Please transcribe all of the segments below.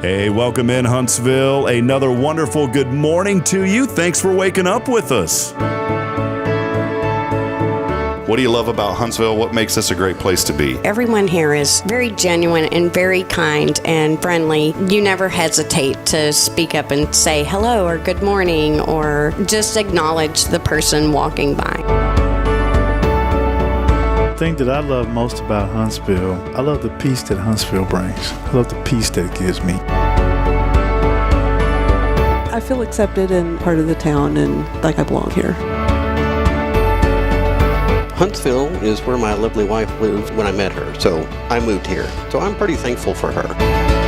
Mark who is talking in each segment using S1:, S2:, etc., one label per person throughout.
S1: Hey, welcome in Huntsville. Another wonderful good morning to you. Thanks for waking up with us.
S2: What do you love about Huntsville? What makes this a great place to be?
S3: Everyone here is very genuine and very kind and friendly. You never hesitate to speak up and say hello or good morning or just acknowledge the person walking by.
S4: The thing that I love most about Huntsville, I love the peace that Huntsville brings. I love the peace that it gives me.
S5: I feel accepted and part of the town and like I belong here.
S6: Huntsville is where my lovely wife lived when I met her, so I moved here. So I'm pretty thankful for her.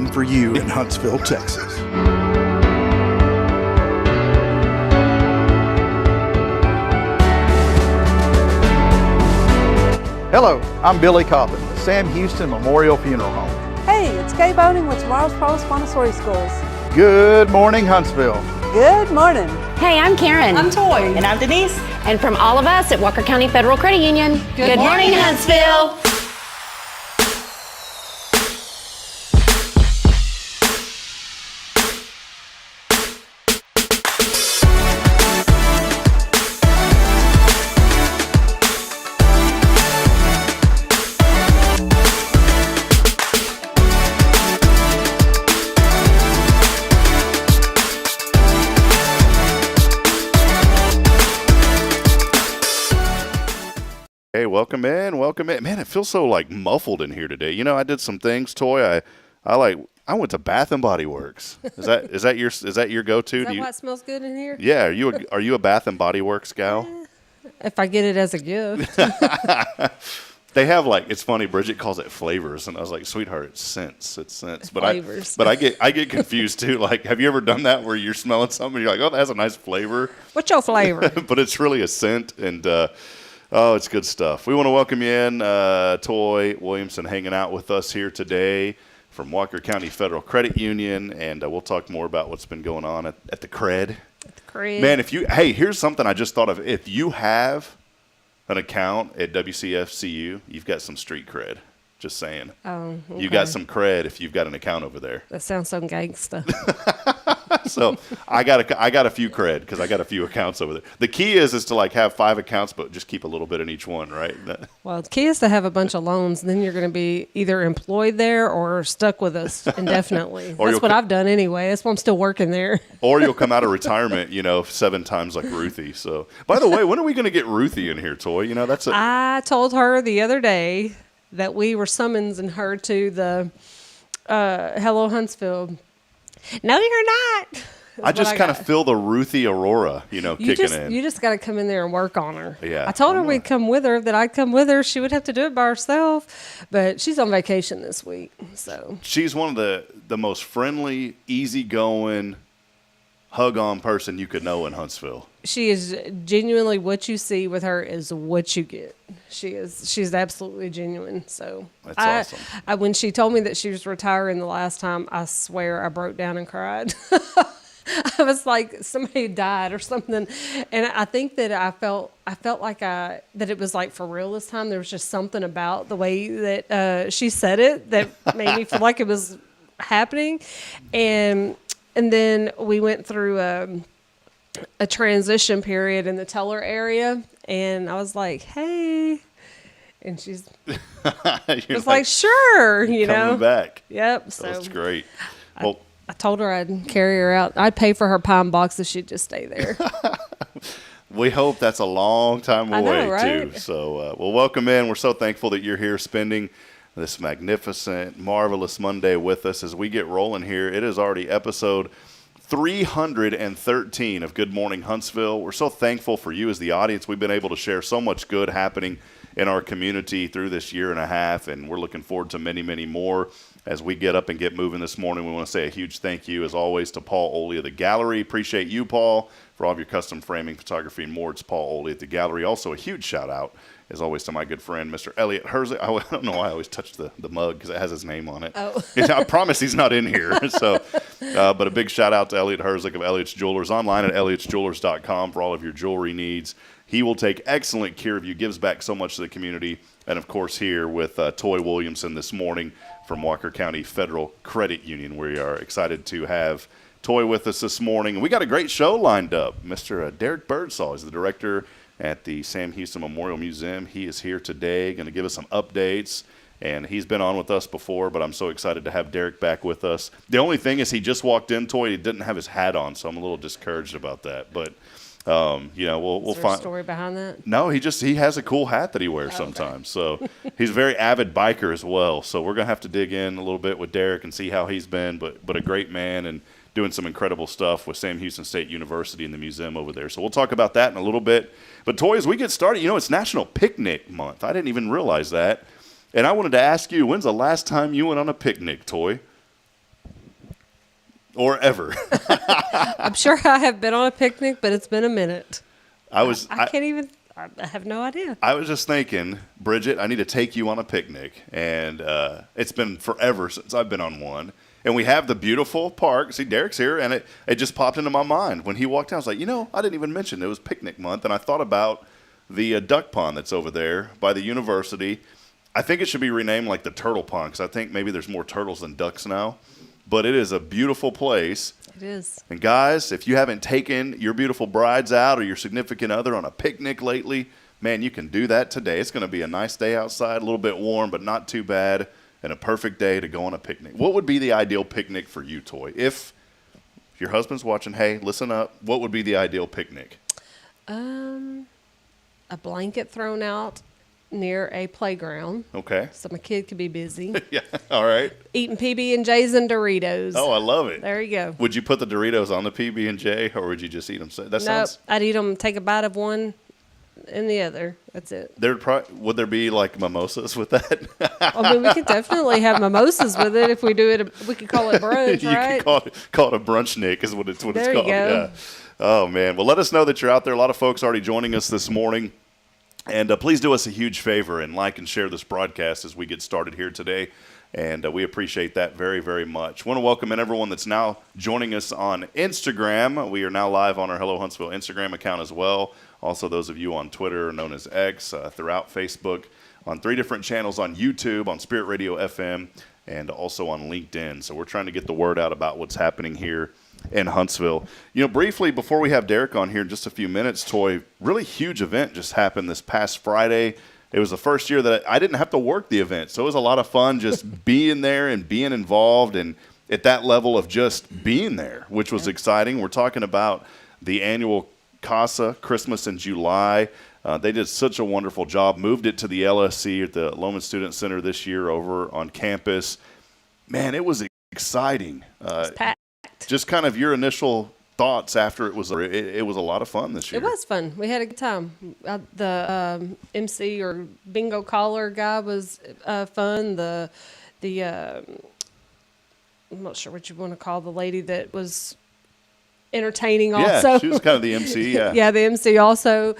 S7: waiting for you in Huntsville, Texas.
S8: Hello, I'm Billy Coppin with Sam Houston Memorial Funeral Home.
S5: Hey, it's Kay Boning with Tomorrow's Post Montessori Schools.
S8: Good morning, Huntsville.
S5: Good morning.
S9: Hey, I'm Karen.
S10: I'm Toy. And I'm Denise.
S9: And from all of us at Walker County Federal Credit Union, good morning, Huntsville.
S1: Hey, welcome in. Man, it feels so like muffled in here today. You know, I did some things, Toy. I went to Bath and Body Works. Is that your go-to?
S11: Is that why it smells good in here?
S1: Yeah. Are you a Bath and Body Works gal?
S11: If I get it as a gift.
S1: They have it's funny. Bridget calls it flavors, and I was like, sweetheart, it's scents. But
S11: flavors.
S1: I get confused too. Like, have you ever done that where you're smelling something and you're like, oh, that has a nice flavor,
S11: What's your flavor?
S1: but it's really a scent and. Oh, it's good stuff. We want to welcome you in, Toy Williamson, hanging out with us here today from Walker County Federal Credit Union, and we'll talk more about what's been going on at the Cred. Man, here's something I just thought of. If you have an account at WCFCU, you've got some street cred. Just saying.
S11: Oh, okay.
S1: You got some cred if you've got an account over there.
S11: That sounds so gangsta.
S1: So I got a few cred because I got a few accounts over there. The key is to have 5 accounts, but just keep a little bit in each one, right?
S11: Well, the key is to have a bunch of loans. Then you're going to be either employed there or stuck with us indefinitely. That's what I've done anyway. That's why I'm still working there.
S1: Or you'll come out of retirement, 7 times like Ruthie. So, by the way, when are we going to get Ruthie in here, Toy?
S11: I told her the other day that we were summoning her to the Hello Huntsville. No, you're not.
S1: I just kind of feel the Ruthie Aurora, kicking in.
S11: You just got to come in there and work on her.
S1: Yeah.
S11: I told her we'd come with her, that I'd come with her. She would have to do it by herself, but she's on vacation this week. So
S1: she's one of the most friendly, easygoing, hug-on person you could know in Huntsville.
S11: She is genuinely, what you see with her is what you get. She's absolutely genuine. So
S1: that's awesome.
S11: When she told me that she was retiring the last time, I swear I broke down and cried. I was like, somebody died or something. And I think that I felt like that it was like for real this time. There was just something about the way that she said it that made me feel like it was happening. And then we went through a transition period in the teller area, and I was like, hey. And she's was like, sure,
S1: coming back.
S11: Yep. So
S1: that's great.
S11: I told her I'd carry her out. I'd pay for her pine box if she'd just stay there.
S1: We hope that's a long time away,
S11: right?
S1: too. So, welcome in. We're so thankful that you're here spending this magnificent, marvelous Monday with us as we get rolling here. It is already episode 313 of Good Morning Huntsville. We're so thankful for you as the audience. We've been able to share so much good happening in our community through this year and a half, and we're looking forward to many, many more as we get up and get moving this morning. We want to say a huge thank you, as always, to Paul Oley of the Gallery. Appreciate you, Paul, for all of your custom framing, photography, and more. It's Paul Oley at the Gallery. Also, a huge shout-out, as always, to my good friend, Mr. Elliot Herzig. I don't know why I always touch the mug because it has his name on it.
S11: Oh.
S1: I promise he's not in here. So, but a big shout-out to Elliot Herzig of Elliot's Jewelers, online at elliotsjewelers.com for all of your jewelry needs. He will take excellent care of you, gives back so much to the community. And, of course, here with Toy Williamson this morning from Walker County Federal Credit Union. We are excited to have Toy with us this morning. We got a great show lined up. Mr. Derrick Birdsall is the director at the Sam Houston Memorial Museum. He is here today, going to give us some updates. And he's been on with us before, but I'm so excited to have Derrick back with us. The only thing is he just walked in, Toy. He didn't have his hat on, so I'm a little discouraged about that. But we'll find
S11: a story behind that.
S1: No, he has a cool hat that he wears sometimes. So he's a very avid biker as well. So we're gonna have to dig in a little bit with Derrick and see how he's been. But a great man and doing some incredible stuff with Sam Houston State University and the museum over there. So we'll talk about that in a little bit. But Toy, as we get started, it's National Picnic Month. I didn't even realize that. And I wanted to ask you, when's the last time you went on a picnic, Toy? or ever.
S11: I'm sure I have been on a picnic, but it's been a minute. I have no idea.
S1: I was just thinking, Bridget, I need to take you on a picnic. And it's been forever since I've been on one. And we have the beautiful park. See, Derrick's here, and it just popped into my mind. When he walked out, I was like, I didn't even mention it was picnic month. And I thought about the duck pond that's over there by the university. I think it should be renamed like the turtle pond, because I think maybe there's more turtles than ducks now. But it is a beautiful place.
S11: It is.
S1: And guys, if you haven't taken your beautiful brides out or your significant other on a picnic lately, man, you can do that today. It's going to be a nice day outside, a little bit warm, but not too bad, and a perfect day to go on a picnic. What would be the ideal picnic for you, Toy? If your husband's watching, hey, listen up, what would be the ideal picnic?
S11: A blanket thrown out near a playground.
S1: Okay.
S11: So my kid could be busy.
S1: Yeah, all right.
S11: Eating PB&Js and Doritos.
S1: Oh, I love it.
S11: There you go.
S1: Would you put the Doritos on the PB&J, or would you just eat them?
S11: Nope. I'd eat them, take a bite of one and the other. That's it.
S1: Would there be like mimosas with that?
S11: I mean, we could definitely have mimosas with it if we do it. We could call it brunch,
S1: You
S11: right?
S1: could call it a brunch, Nick, is what it's called.
S11: There you go.
S1: Yeah. Oh, man. Well, let us know that you're out there. A lot of folks already joining us this morning. And please do us a huge favor and like and share this broadcast as we get started here today. And we appreciate that very, very much. Want to welcome in everyone that's now joining us on Instagram. We are now live on our Hello Huntsville Instagram account as well. Also, those of you on Twitter, known as X, throughout Facebook, on 3 different channels on YouTube, on Spirit Radio FM, and also on LinkedIn. So we're trying to get the word out about what's happening here in Huntsville. Briefly, before we have Derrick on here in just a few minutes, Toy, really huge event just happened this past Friday. It was the first year that I didn't have to work the event, so it was a lot of fun just being there and being involved and at that level of just being there, which was exciting. We're talking about the annual CASA, Christmas in July. They did such a wonderful job, moved it to the LSC at the Loman Student Center this year over on campus. Man, it was exciting. Just kind of your initial thoughts after it was a lot of fun this year.
S11: It was fun. We had a good time. The MC or bingo caller guy was fun. The I'm not sure what you want to call the lady that was entertaining also.
S1: Yeah, she was kind of the MC, yeah.
S11: Yeah, the MC also.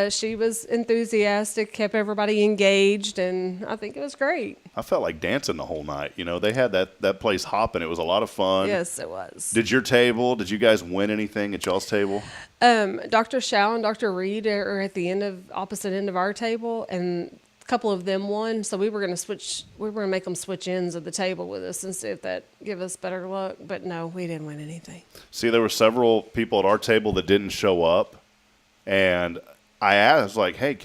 S11: She was enthusiastic, kept everybody engaged, and I think it was great.
S1: I felt like dancing the whole night. They had that place hopping. It was a lot of fun.
S11: Yes, it was.
S1: Did you guys win anything at y'all's table?
S11: Dr. Shaw and Dr. Reed are at the opposite end of our table, and a couple of them won. So we were going to make them switch ends of the table with us and see if that give us better luck. But no, we didn't win anything. See,
S1: there were several people at our table that didn't show up, and I asked, like, hey,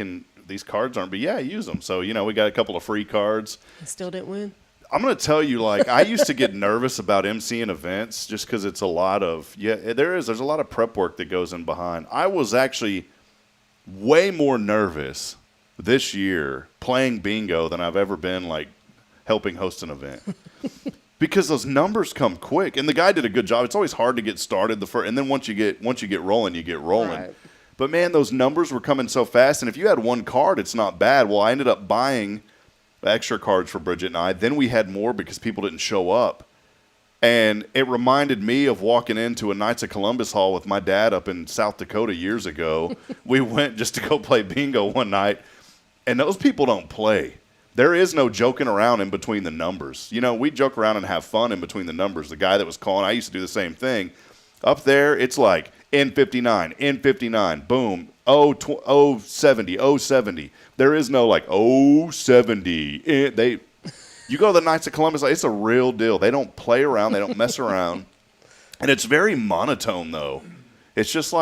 S1: these cards aren't, but yeah, use them. So, we got a couple of free cards.
S11: I still didn't win.
S1: I'm going to tell you, I used to get nervous about emceeing events just because it's a lot of, there's a lot of prep work that goes in behind. I was actually way more nervous this year playing bingo than I've ever been, helping host an event. Because those numbers come quick. And the guy did a good job. It's always hard to get started and then once you get rolling, you get rolling. Right. But, man, those numbers were coming so fast. And if you had one card, it's not bad. Well, I ended up buying extra cards for Bridget and I. Then we had more because people didn't show up. And it reminded me of walking into a Knights of Columbus Hall with my dad up in South Dakota years ago. We went just to go play bingo one night. And those people don't play. There is no joking around in between the numbers. We joke around and have fun in between the numbers. The guy that was calling, I used to do the same thing. Up there, it's like N59, N59, boom, 070, 070. There is no 070. You go to the Knights of Columbus, it's a real deal. They don't play around. They don't mess around. And it's very monotone, though. It's just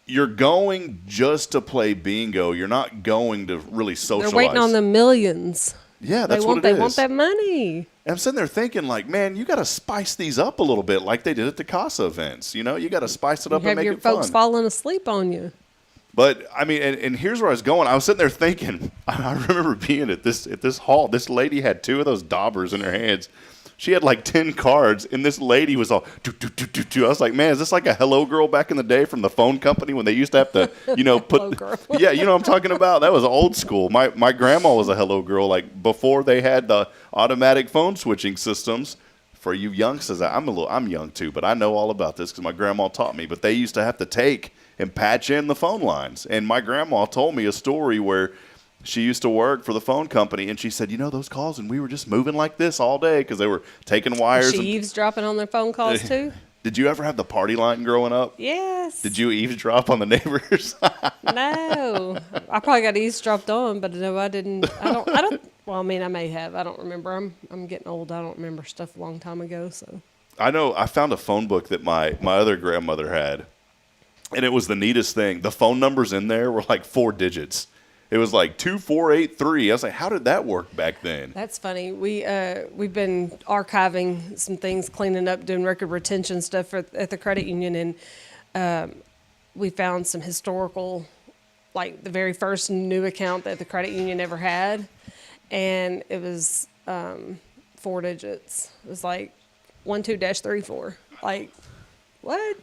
S1: you're going just to play bingo. You're not going to really socialize.
S11: They're waiting on the millions.
S1: Yeah, that's what it is.
S11: They want that money.
S1: And I'm sitting there thinking, man, you got to spice these up a little bit like they did at the CASA events. You got to spice it up and make it fun.
S11: Have your folks falling asleep on you.
S1: But, I mean, and here's where I was going. I was sitting there thinking, I remember being at this hall. This lady had 2 of those daubers in her hands. She had 10 cards, and this lady was all, I was like, man, is this like a Hello Girl back in the day from the phone company when they used to have to, put, yeah, you know what I'm talking about? That was old school. My grandma was a Hello Girl, before they had the automatic phone switching systems for you youngsters, I'm young too, but I know all about this because my grandma taught me. But they used to have to take and patch in the phone lines. And my grandma told me a story where she used to work for the phone company, and she said, those calls, and we were just moving like this all day because they were taking wires.
S11: She eavesdropping on their phone calls too?
S1: Did you ever have the party line growing up?
S11: Yes.
S1: Did you eavesdrop on the neighbors?
S11: No. I probably got eavesdropped on, but no, I didn't. I don't. Well, I mean, I may have. I don't remember. I'm getting old. I don't remember stuff a long time ago. So. I
S1: know. I found a phone book that my other grandmother had, and it was the neatest thing. The phone numbers in there were like 4 digits. It was like 2483. I was like, how did that work back then?
S11: That's funny. We've been archiving some things, cleaning up, doing record retention stuff at the credit union, and we found some historical, like the very first new account that the credit union ever had, and it was 4 digits. It was like 12-34. Like, what?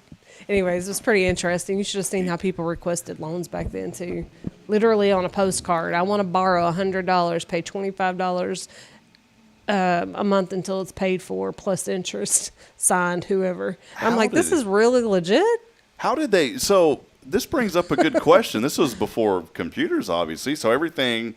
S11: Anyways, it was pretty interesting. You should have seen how people requested loans back then, too. Literally on a postcard. I want to borrow $100, pay $25 a month until it's paid for, plus interest, signed, whoever. I'm like, this is really legit?
S1: How did they? So this brings up a good question. This was before computers, obviously, so everything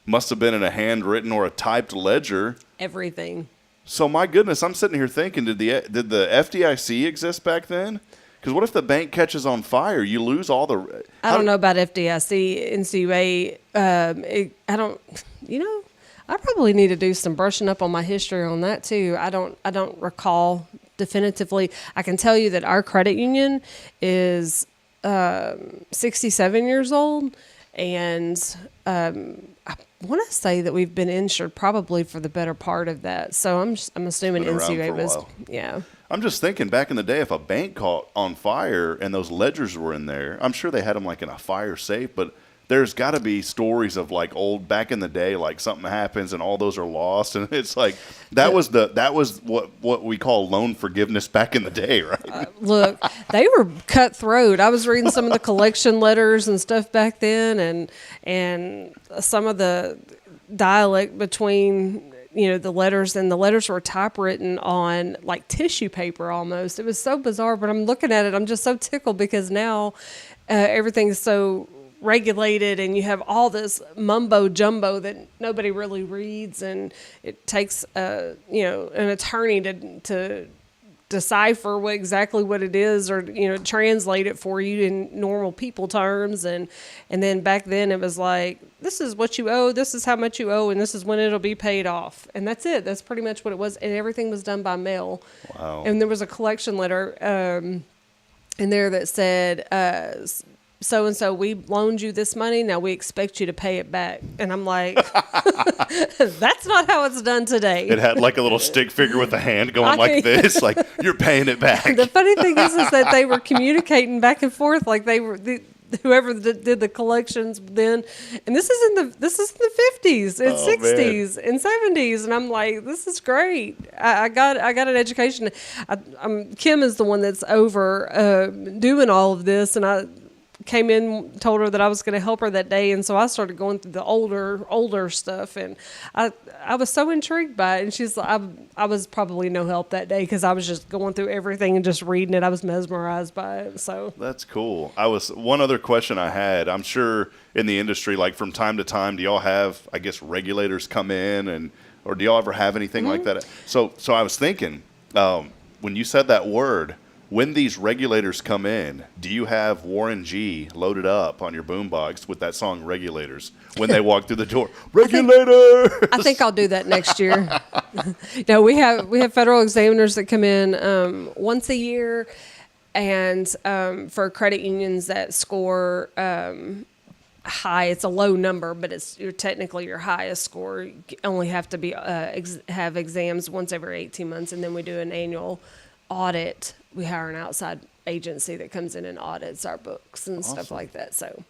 S1: must have been in a handwritten or a typed ledger.
S11: Everything.
S1: So my goodness, I'm sitting here thinking, did the FDIC exist back then? Because what if the bank catches on fire? You lose all the.
S11: I don't know about FDIC, NCUA. I don't. I probably need to do some brushing up on my history on that too. I don't recall definitively. I can tell you that our credit union is 67 years old, and I want to say that we've been insured probably for the better part of that. So I'm assuming NCUA was. Yeah.
S1: I'm just thinking back in the day, if a bank caught on fire and those ledgers were in there, I'm sure they had them like in a fire safe, but there's got to be stories of like old back in the day, like something happens and all those are lost. And it's like, that was what we call loan forgiveness back in the day, right?
S11: Look, they were cutthroat. I was reading some of the collection letters and stuff back then, and some of the dialect between the letters, and the letters were typewritten on like tissue paper almost. It was so bizarre, but I'm looking at it, I'm just so tickled because now everything's so regulated and you have all this mumbo jumbo that nobody really reads, and it takes an attorney to decipher exactly what it is, or translate it for you in normal people terms, and then back then it was like, this is what you owe, this is how much you owe, and this is when it'll be paid off, and that's it. That's pretty much what it was, and everything was done by mail.
S1: Wow.
S11: And there was a collection letter in there that said, so and so, we loaned you this money, now we expect you to pay it back. And I'm like, that's not how it's done today.
S1: It had like a little stick figure with a hand going like this, like, you're paying it back.
S11: The funny thing is that they were communicating back and forth, like they were whoever did the collections then, and this is in the 50s and 60s and 70s, and I'm like, this is great. I got an education. Kim is the one that's over doing all of this, and I came in, told her that I was going to help her that day, and so I started going through the older stuff, and I was so intrigued by it. And she's like, I was probably no help that day because I was just going through everything and just reading it. I was mesmerized by it. So
S1: that's cool. One other question I had. I'm sure in the industry, like from time to time, do y'all have, I guess, regulators come in, or do y'all ever have anything like that? So I was thinking, when you said that word, when these regulators come in, do you have Warren G loaded up on your boombox with that song "Regulators" when they walk through the door? Regulators.
S11: I think I'll do that next year. No, we have federal examiners that come in once a year, and for credit unions that score high, it's a low number, but you're technically your highest score. You only have to have exams once every 18 months, and then we do an annual audit. We hire an outside agency that comes in and audits our books and stuff like that. So,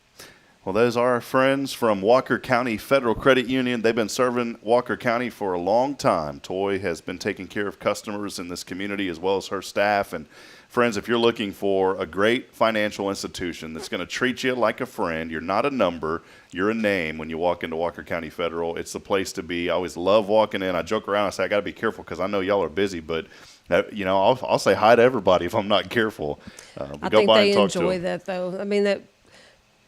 S1: Well, those are our friends from Walker County Federal Credit Union. They've been serving Walker County for a long time. Toy has been taking care of customers in this community as well as her staff. And friends, if you're looking for a great financial institution that's going to treat you like a friend, you're not a number, you're a name when you walk into Walker County Federal. It's the place to be. I always love walking in. I joke around and say, I got to be careful because I know y'all are busy, but I'll say hi to everybody if I'm not careful.
S11: I think they enjoy that, though. I mean, that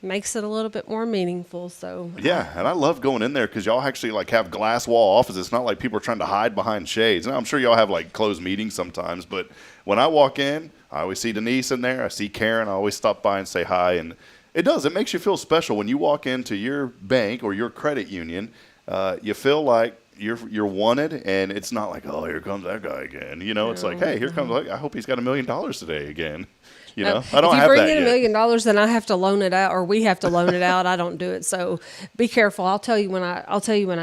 S11: makes it a little bit more meaningful. So
S1: yeah, and I love going in there because y'all actually like have glass wall offices. It's not like people are trying to hide behind shades. And I'm sure y'all have like closed meetings sometimes, but when I walk in, I always see Denise in there. I see Karen. I always stop by and say hi, and it makes you feel special when you walk into your bank or your credit union. You feel like you're wanted, and it's not like, oh, here comes that guy again. It's like, hey, here comes. I hope he's got $1 million today again. I don't have that yet. If you bring in
S11: $1 million, then I have to loan it out, or we have to loan it out. I don't do it, so be careful. I'll tell you when I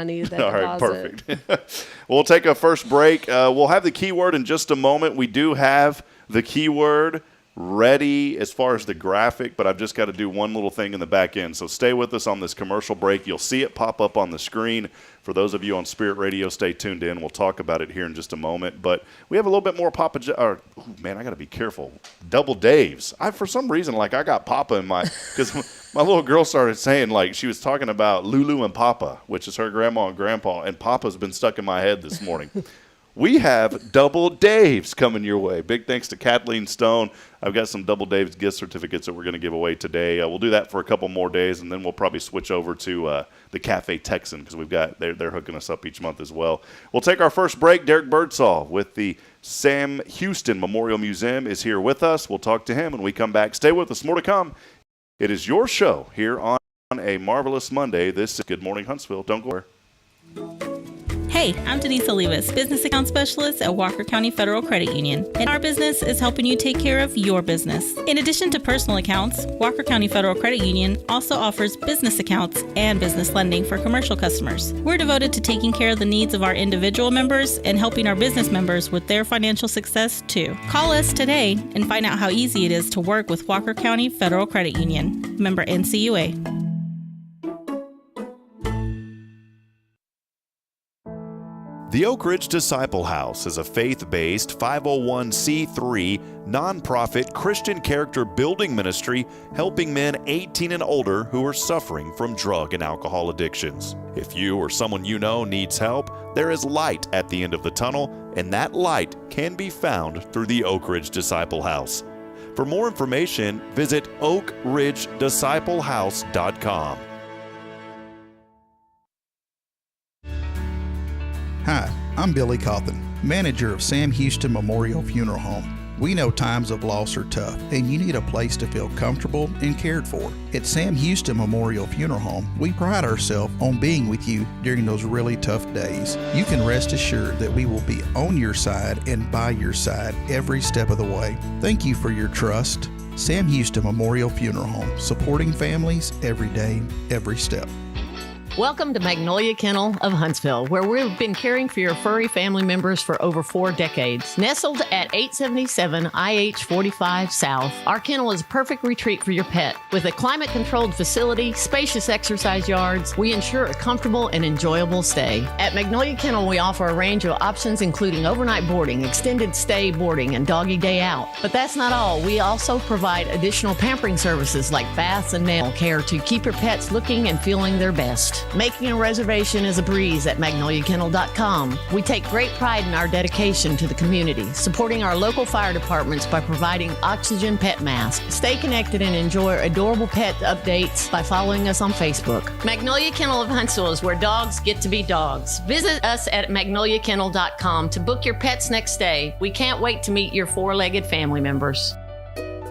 S11: need that.
S1: All right, perfect. We'll take a first break. We'll have the keyword in just a moment. We do have the keyword ready as far as the graphic, but I've just got to do one little thing in the back end. So stay with us on this commercial break. You'll see it pop up on the screen. For those of you on Spirit Radio, stay tuned in. We'll talk about it here in just a moment. But we have a little bit more Papa I got to be careful. Double Dave's. For some reason, I got Papa in my, because my little girl started saying, she was talking about Lulu and Papa, which is her grandma and grandpa, and Papa's been stuck in my head this morning. We have Double Dave's coming your way. Big thanks to Kathleen Stone. I've got some Double Dave's gift certificates that we're going to give away today. We'll do that for a couple more days, and then we'll probably switch over to the Cafe Texan because they're hooking us up each month as well. We'll take our first break. Derrick Birdsall with the Sam Houston Memorial Museum is here with us. We'll talk to him when we come back. Stay with us. More to come. It is your show here on a marvelous Monday. This is Good Morning Huntsville. Don't go where.
S10: Hey, I'm Denise Olivas, Business Account Specialist at Walker County Federal Credit Union, and our business is helping you take care of your business. In addition to personal accounts, Walker County Federal Credit Union also offers business accounts and business lending for commercial customers. We're devoted to taking care of the needs of our individual members and helping our business members with their financial success too. Call us today and find out how easy it is to work with Walker County Federal Credit Union. Member NCUA.
S2: The Oak Ridge Disciple House is a faith-based 501c3 nonprofit Christian character building ministry helping men 18 and older who are suffering from drug and alcohol addictions. If you or someone you know needs help, there is light at the end of the tunnel, and that light can be found through the Oak Ridge Disciple House. For more information, visit oakridgedisciplehouse.com.
S7: Hi, I'm Billy Cawthon, manager of Sam Houston Memorial Funeral Home. We know times of loss are tough, and you need a place to feel comfortable and cared for. At Sam Houston Memorial Funeral Home, we pride ourselves on being with you during those really tough days. You can rest assured that we will be on your side and by your side every step of the way. Thank you for your trust. Sam Houston Memorial Funeral Home, supporting families every day, every step.
S12: Welcome to Magnolia Kennel of Huntsville, where we've been caring for your furry family members for over 4 decades. Nestled at 877 IH 45 South, our kennel is a perfect retreat for your pet. With a climate-controlled facility, spacious exercise yards, we ensure a comfortable and enjoyable stay. At Magnolia Kennel, we offer a range of options including overnight boarding, extended stay boarding, and doggy day out. But that's not all. We also provide additional pampering services like baths and nail care to keep your pets looking and feeling their best. Making a reservation is a breeze at magnoliakennel.com. We take great pride in our dedication to the community, supporting our local fire departments by providing oxygen pet masks. Stay connected and enjoy adorable pet updates by following us on Facebook. Magnolia Kennel of Huntsville is where dogs get to be dogs. Visit us at magnoliakennel.com to book your pet's next stay. We can't wait to meet your 4-legged family members.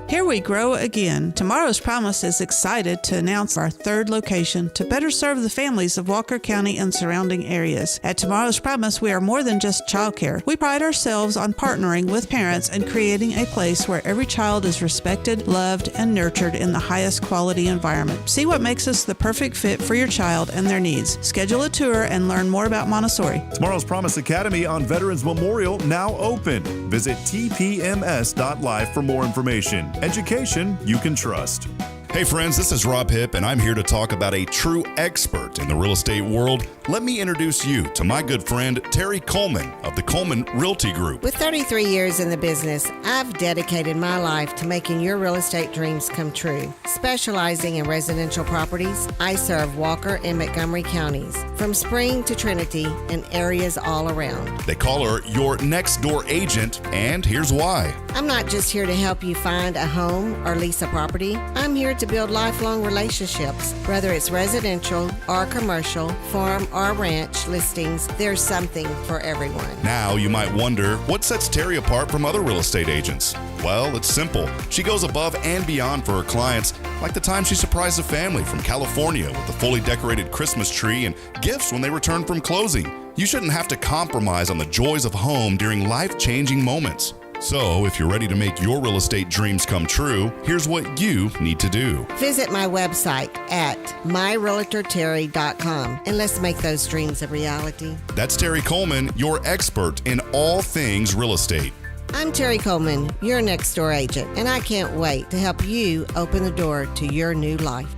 S13: Here we grow again. Tomorrow's Promise is excited to announce our 3rd location to better serve the families of Walker County and surrounding areas. At Tomorrow's Promise, we are more than just childcare. We pride ourselves on partnering with parents and creating a place where every child is respected, loved, and nurtured in the highest quality environment. See what makes us the perfect fit for your child and their needs. Schedule a tour and learn more about Montessori.
S14: Tomorrow's Promise Academy on Veterans Memorial now open. Visit tpms.life for more information. Education you can trust.
S2: Hey friends, this is Rob Hipp, and I'm here to talk about a true expert in the real estate world. Let me introduce you to my good friend, Terry Coleman of the Coleman Realty Group.
S15: With 33 years in the business, I've dedicated my life to making your real estate dreams come true. Specializing in residential properties, I serve Walker and Montgomery counties, from Spring to Trinity and areas all around.
S2: They call her your next door agent, and here's why.
S15: I'm not just here to help you find a home or lease a property. I'm here to build lifelong relationships. Whether it's residential or commercial, farm or ranch listings, there's something for everyone.
S2: Now you might wonder, what sets Terry apart from other real estate agents? Well, it's simple. She goes above and beyond for her clients, like the time she surprised a family from California with a fully decorated Christmas tree and gifts when they returned from closing. You shouldn't have to compromise on the joys of home during life-changing moments. So, if you're ready to make your real estate dreams come true, here's what you need to do.
S15: Visit my website at myrealtorterry.com and let's make those dreams a reality.
S2: That's Terry Coleman, your expert in all things real estate.
S15: I'm Terry Coleman, your next door agent, and I can't wait to help you open the door to your new life.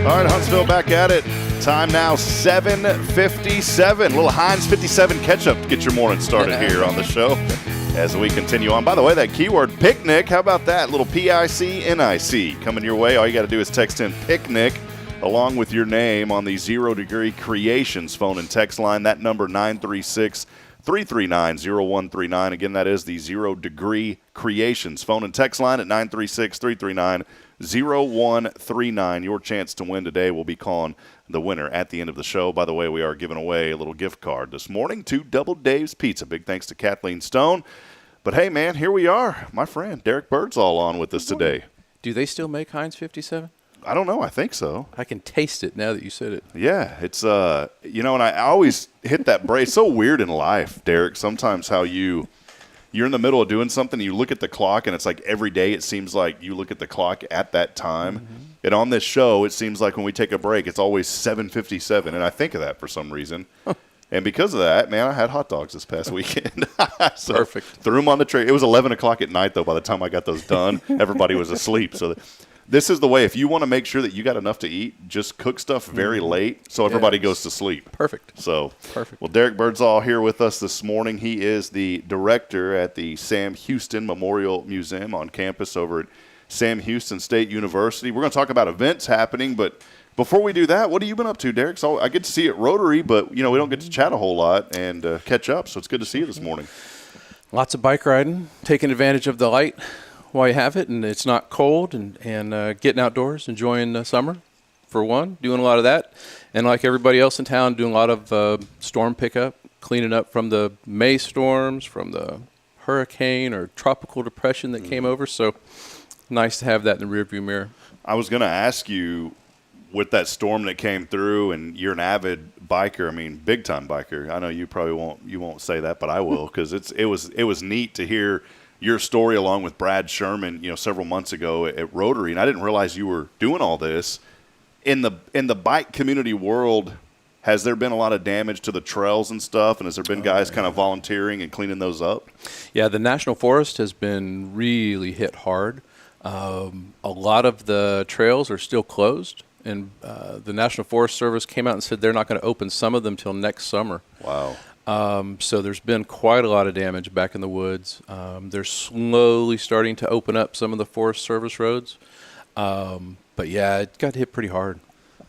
S1: All right, Huntsville back at it. Time now 7:57. Little Heinz 57 ketchup to get your morning started here on the show as we continue on. By the way, that keyword picnic, how about that? Little PICNIC coming your way. All you got to do is text in picnic along with your name on the 0 Degree Creations phone and text line. That number 936-339-0139. Again, that is the 0 Degree Creations phone and text line at 936-339-0139. 0139. Your chance to win today. We'll be calling the winner at the end of the show. By the way, we are giving away a little gift card this morning to Double Dave's Pizza. Big thanks to Kathleen Stone. But hey, man, here we are. My friend Derrick Birdsall on with us today.
S16: Do they still make Heinz 57?
S1: I don't know. I think so.
S16: I can taste it now that you said it.
S1: Yeah, it's and I always hit that brace. It's so weird in life, Derrick. Sometimes how you're in the middle of doing something, you look at the clock, and it's like every day it seems like you look at the clock at that time. Mm-hmm. And on this show, it seems like when we take a break, it's always 7:57, and I think of that for some reason. And because of that, man, I had hot dogs this past weekend. So
S16: perfect.
S1: Threw them on the tray. It was 11 o'clock at night, though, by the time I got those done. Everybody was asleep. So this is the way. If you want to make sure that you got enough to eat, just cook stuff very late so everybody goes to sleep.
S16: Perfect.
S1: So,
S16: perfect.
S1: Well, Derrick Birdsall here with us this morning. He is the director at the Sam Houston Memorial Museum on campus over at Sam Houston State University. We're going to talk about events happening, but before we do that, what have you been up to, Derrick? So I get to see you at Rotary, but we don't get to chat a whole lot and catch up. So it's good to see you this morning.
S16: Lots of bike riding, taking advantage of the light while you have it, and it's not cold, and getting outdoors, enjoying summer, for one, doing a lot of that. And like everybody else in town, doing a lot of storm pickup, cleaning up from the May storms, from the hurricane or tropical depression that came over. So nice to have that in the rearview mirror.
S1: I was going to ask you, with that storm that came through, and you're an avid biker, I mean, big-time biker. I know you probably won't say that, but I will, because it was neat to hear your story along with Brad Sherman, several months ago at Rotary, and I didn't realize you were doing all this. In the bike community world, has there been a lot of damage to the trails and stuff, and has there been guys kind of volunteering and cleaning those up?
S16: Yeah, the National Forest has been really hit hard. A lot of the trails are still closed, and the National Forest Service came out and said they're not going to open some of them till next summer.
S1: Wow.
S16: So there's been quite a lot of damage back in the woods. They're slowly starting to open up some of the Forest Service roads. But yeah, it got hit pretty hard.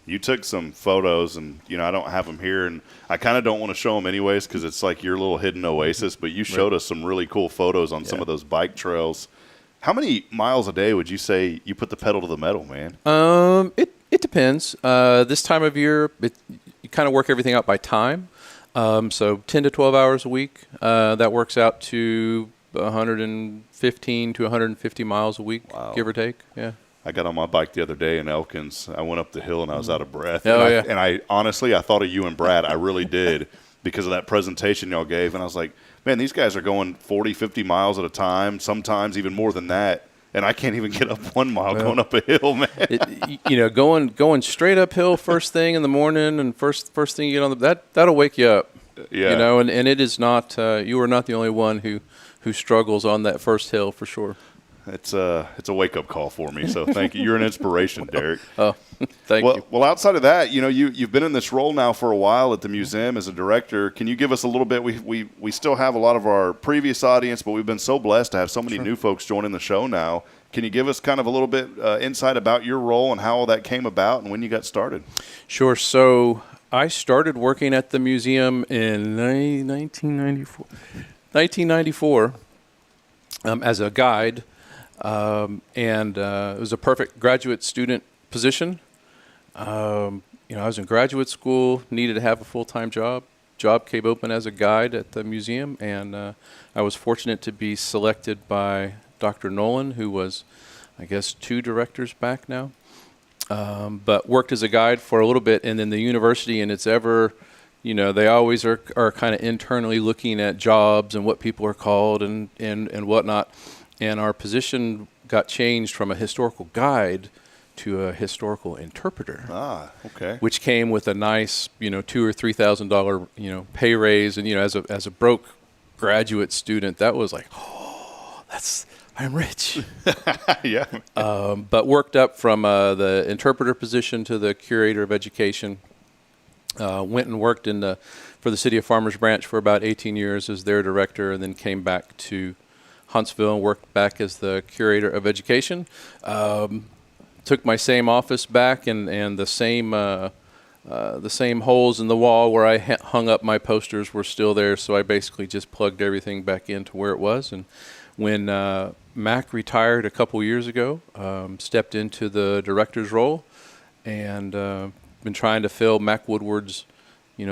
S1: You took some photos, and I don't have them here, and I kind of don't want to show them anyways because it's like your little hidden oasis, but you showed us some really cool photos on some of those bike trails. How many miles a day would you say you put the pedal to the metal, man?
S16: It depends. This time of year, you kind of work everything out by time. So 10 to 12 hours a week. That works out to 115 to 150 miles a week, give or take. Yeah.
S1: I got on my bike the other day in Elkins. I went up the hill and I was out of breath.
S16: And
S1: I honestly, I thought of you and Brad. I really did because of that presentation y'all gave. And I was like, man, these guys are going 40, 50 miles at a time, sometimes even more than that. and I can't even get up 1 mile going up a hill, man.
S16: Going straight uphill first thing in the morning, and first thing you get on that'll wake you up.
S1: Yeah.
S16: And it is not you are not the only one who struggles on that first hill for sure.
S1: It's a wake up call for me. So thank you. You're an inspiration, Derrick.
S16: Oh, thank you.
S1: Well, outside of that, you've been in this role now for a while at the museum as a director. Can you give us a little bit? We still have a lot of our previous audience, but we've been so blessed to have so many new folks joining the show now. Can you give us kind of a little bit insight about your role and how all that came about and when you got started?
S16: Sure. So I started working at the museum in 1994. 1994 as a guide. And it was a perfect graduate student position. I was in graduate school, needed to have a full-time job. Job came open as a guide at the museum, and I was fortunate to be selected by Dr. Nolan, who was, I guess, 2 directors back now. But worked as a guide for a little bit, and then the university, and it's ever, they always are kind of internally looking at jobs and what people are called and whatnot. And our position got changed from a historical guide to a historical interpreter.
S1: Ah, okay.
S16: Which came with a nice, $2,000 or $3,000, pay raise. And as a broke graduate student, that was like, I'm rich.
S1: Yeah.
S16: But worked up from the interpreter position to the curator of education. Went and worked for the City of Farmers Branch for about 18 years as their director, and then came back to Huntsville and worked back as the curator of education. Took my same office back, and the same holes in the wall where I hung up my posters were still there. So I basically just plugged everything back into where it was. And when Mac retired a couple years ago, stepped into the director's role, and been trying to fill Mac Woodward's,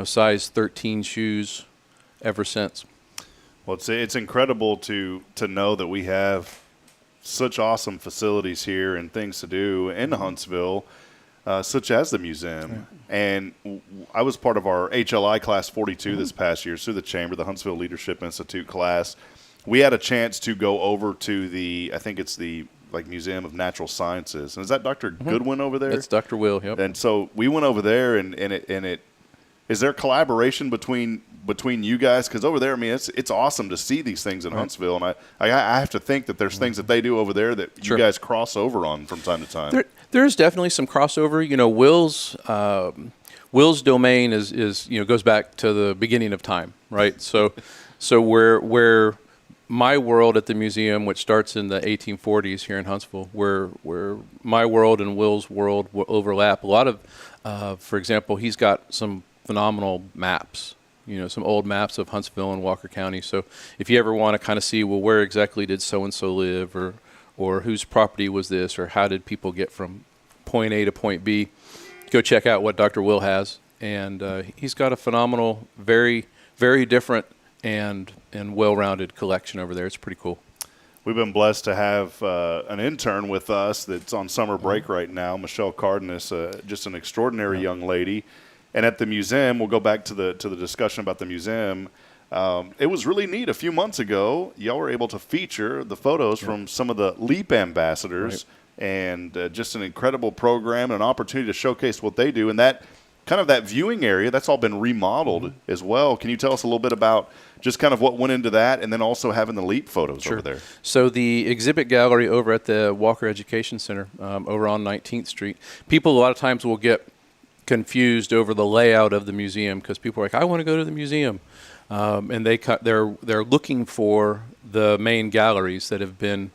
S16: size 13 shoes ever since.
S1: Well, it's incredible to know that we have such awesome facilities here and things to do in Huntsville, such as the museum. Yeah. And I was part of our HLI Class 42 this past year through the Chamber, the Huntsville Leadership Institute class. We had a chance to go over to I think it's the Museum of Natural Sciences. And is that Dr. Goodwin over there?
S16: It's Dr. Will, yep.
S1: And so we went over there, and it is there collaboration between you guys? Because over there, I mean, it's awesome to see these things in Huntsville, and I have to think that there's things that they do over there that you guys cross over on from time to time.
S16: There's definitely some crossover. Will's domain is goes back to the beginning of time, right? So where my world at the museum, which starts in the 1840s here in Huntsville, where my world and Will's world will overlap. A lot of, for example, he's got some phenomenal maps, some old maps of Huntsville and Walker County. So if you ever want to kind of see, well, where exactly did so-and-so live, or whose property was this, or how did people get from point A to point B, go check out what Dr. Will has. And he's got a phenomenal, very, very different and well-rounded collection over there. It's pretty cool.
S1: We've been blessed to have an intern with us that's on summer break right now, Michelle Cardenas, just an extraordinary young lady. And at the museum, we'll go back to the discussion about the museum. It was really neat. A few months ago, y'all were able to feature the photos from some of the LEAP ambassadors, and just an incredible program, an opportunity to showcase what they do. And that kind of that viewing area, that's all been remodeled as well. Can you tell us a little bit about just kind of what went into that, and then also having the LEAP photos over there?
S16: So the exhibit gallery over at the Walker Education Center over on 19th Street, people a lot of times will get confused over the layout of the museum because people are like, I want to go to the museum. And they're looking for the main galleries that have been,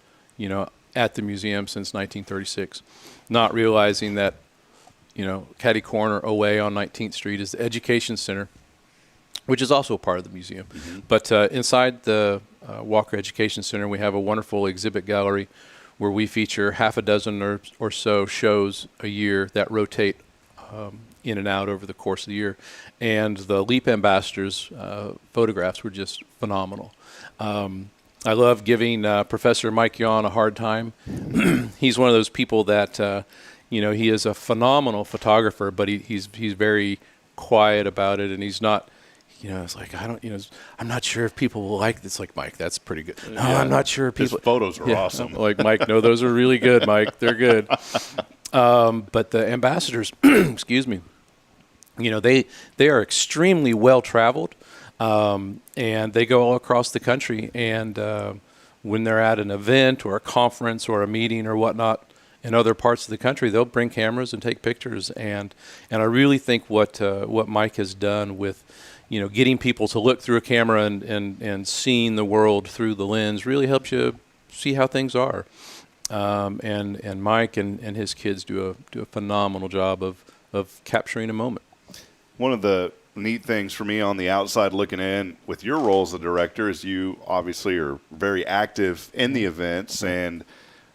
S16: at the museum since 1936, not realizing that, catty corner away on 19th Street is the Education Center, which is also a part of the museum. Mm-hmm. But inside the Walker Education Center, we have a wonderful exhibit gallery where we feature half a dozen or so shows a year that rotate in and out over the course of the year. And the LEAP ambassadors' photographs were just phenomenal. I love giving Professor Mike Yawn a hard time. He's one of those people that, he is a phenomenal photographer, but he's very quiet about it, and he's not, it's like, I'm not sure if people will like this. Like, Mike, that's pretty good. No, I'm not sure if people.
S1: His photos are awesome.
S16: Like, Mike, no, those are really good, Mike. They're good. But the ambassadors, excuse me, they are extremely well traveled, and they go all across the country. And when they're at an event or a conference or a meeting or whatnot in other parts of the country, they'll bring cameras and take pictures. And I really think what Mike has done with getting people to look through a camera and seeing the world through the lens really helps you see how things are. And Mike and his kids do a phenomenal job of capturing a moment.
S1: One of the neat things for me on the outside looking in with your role as a director is you obviously are very active in the events, and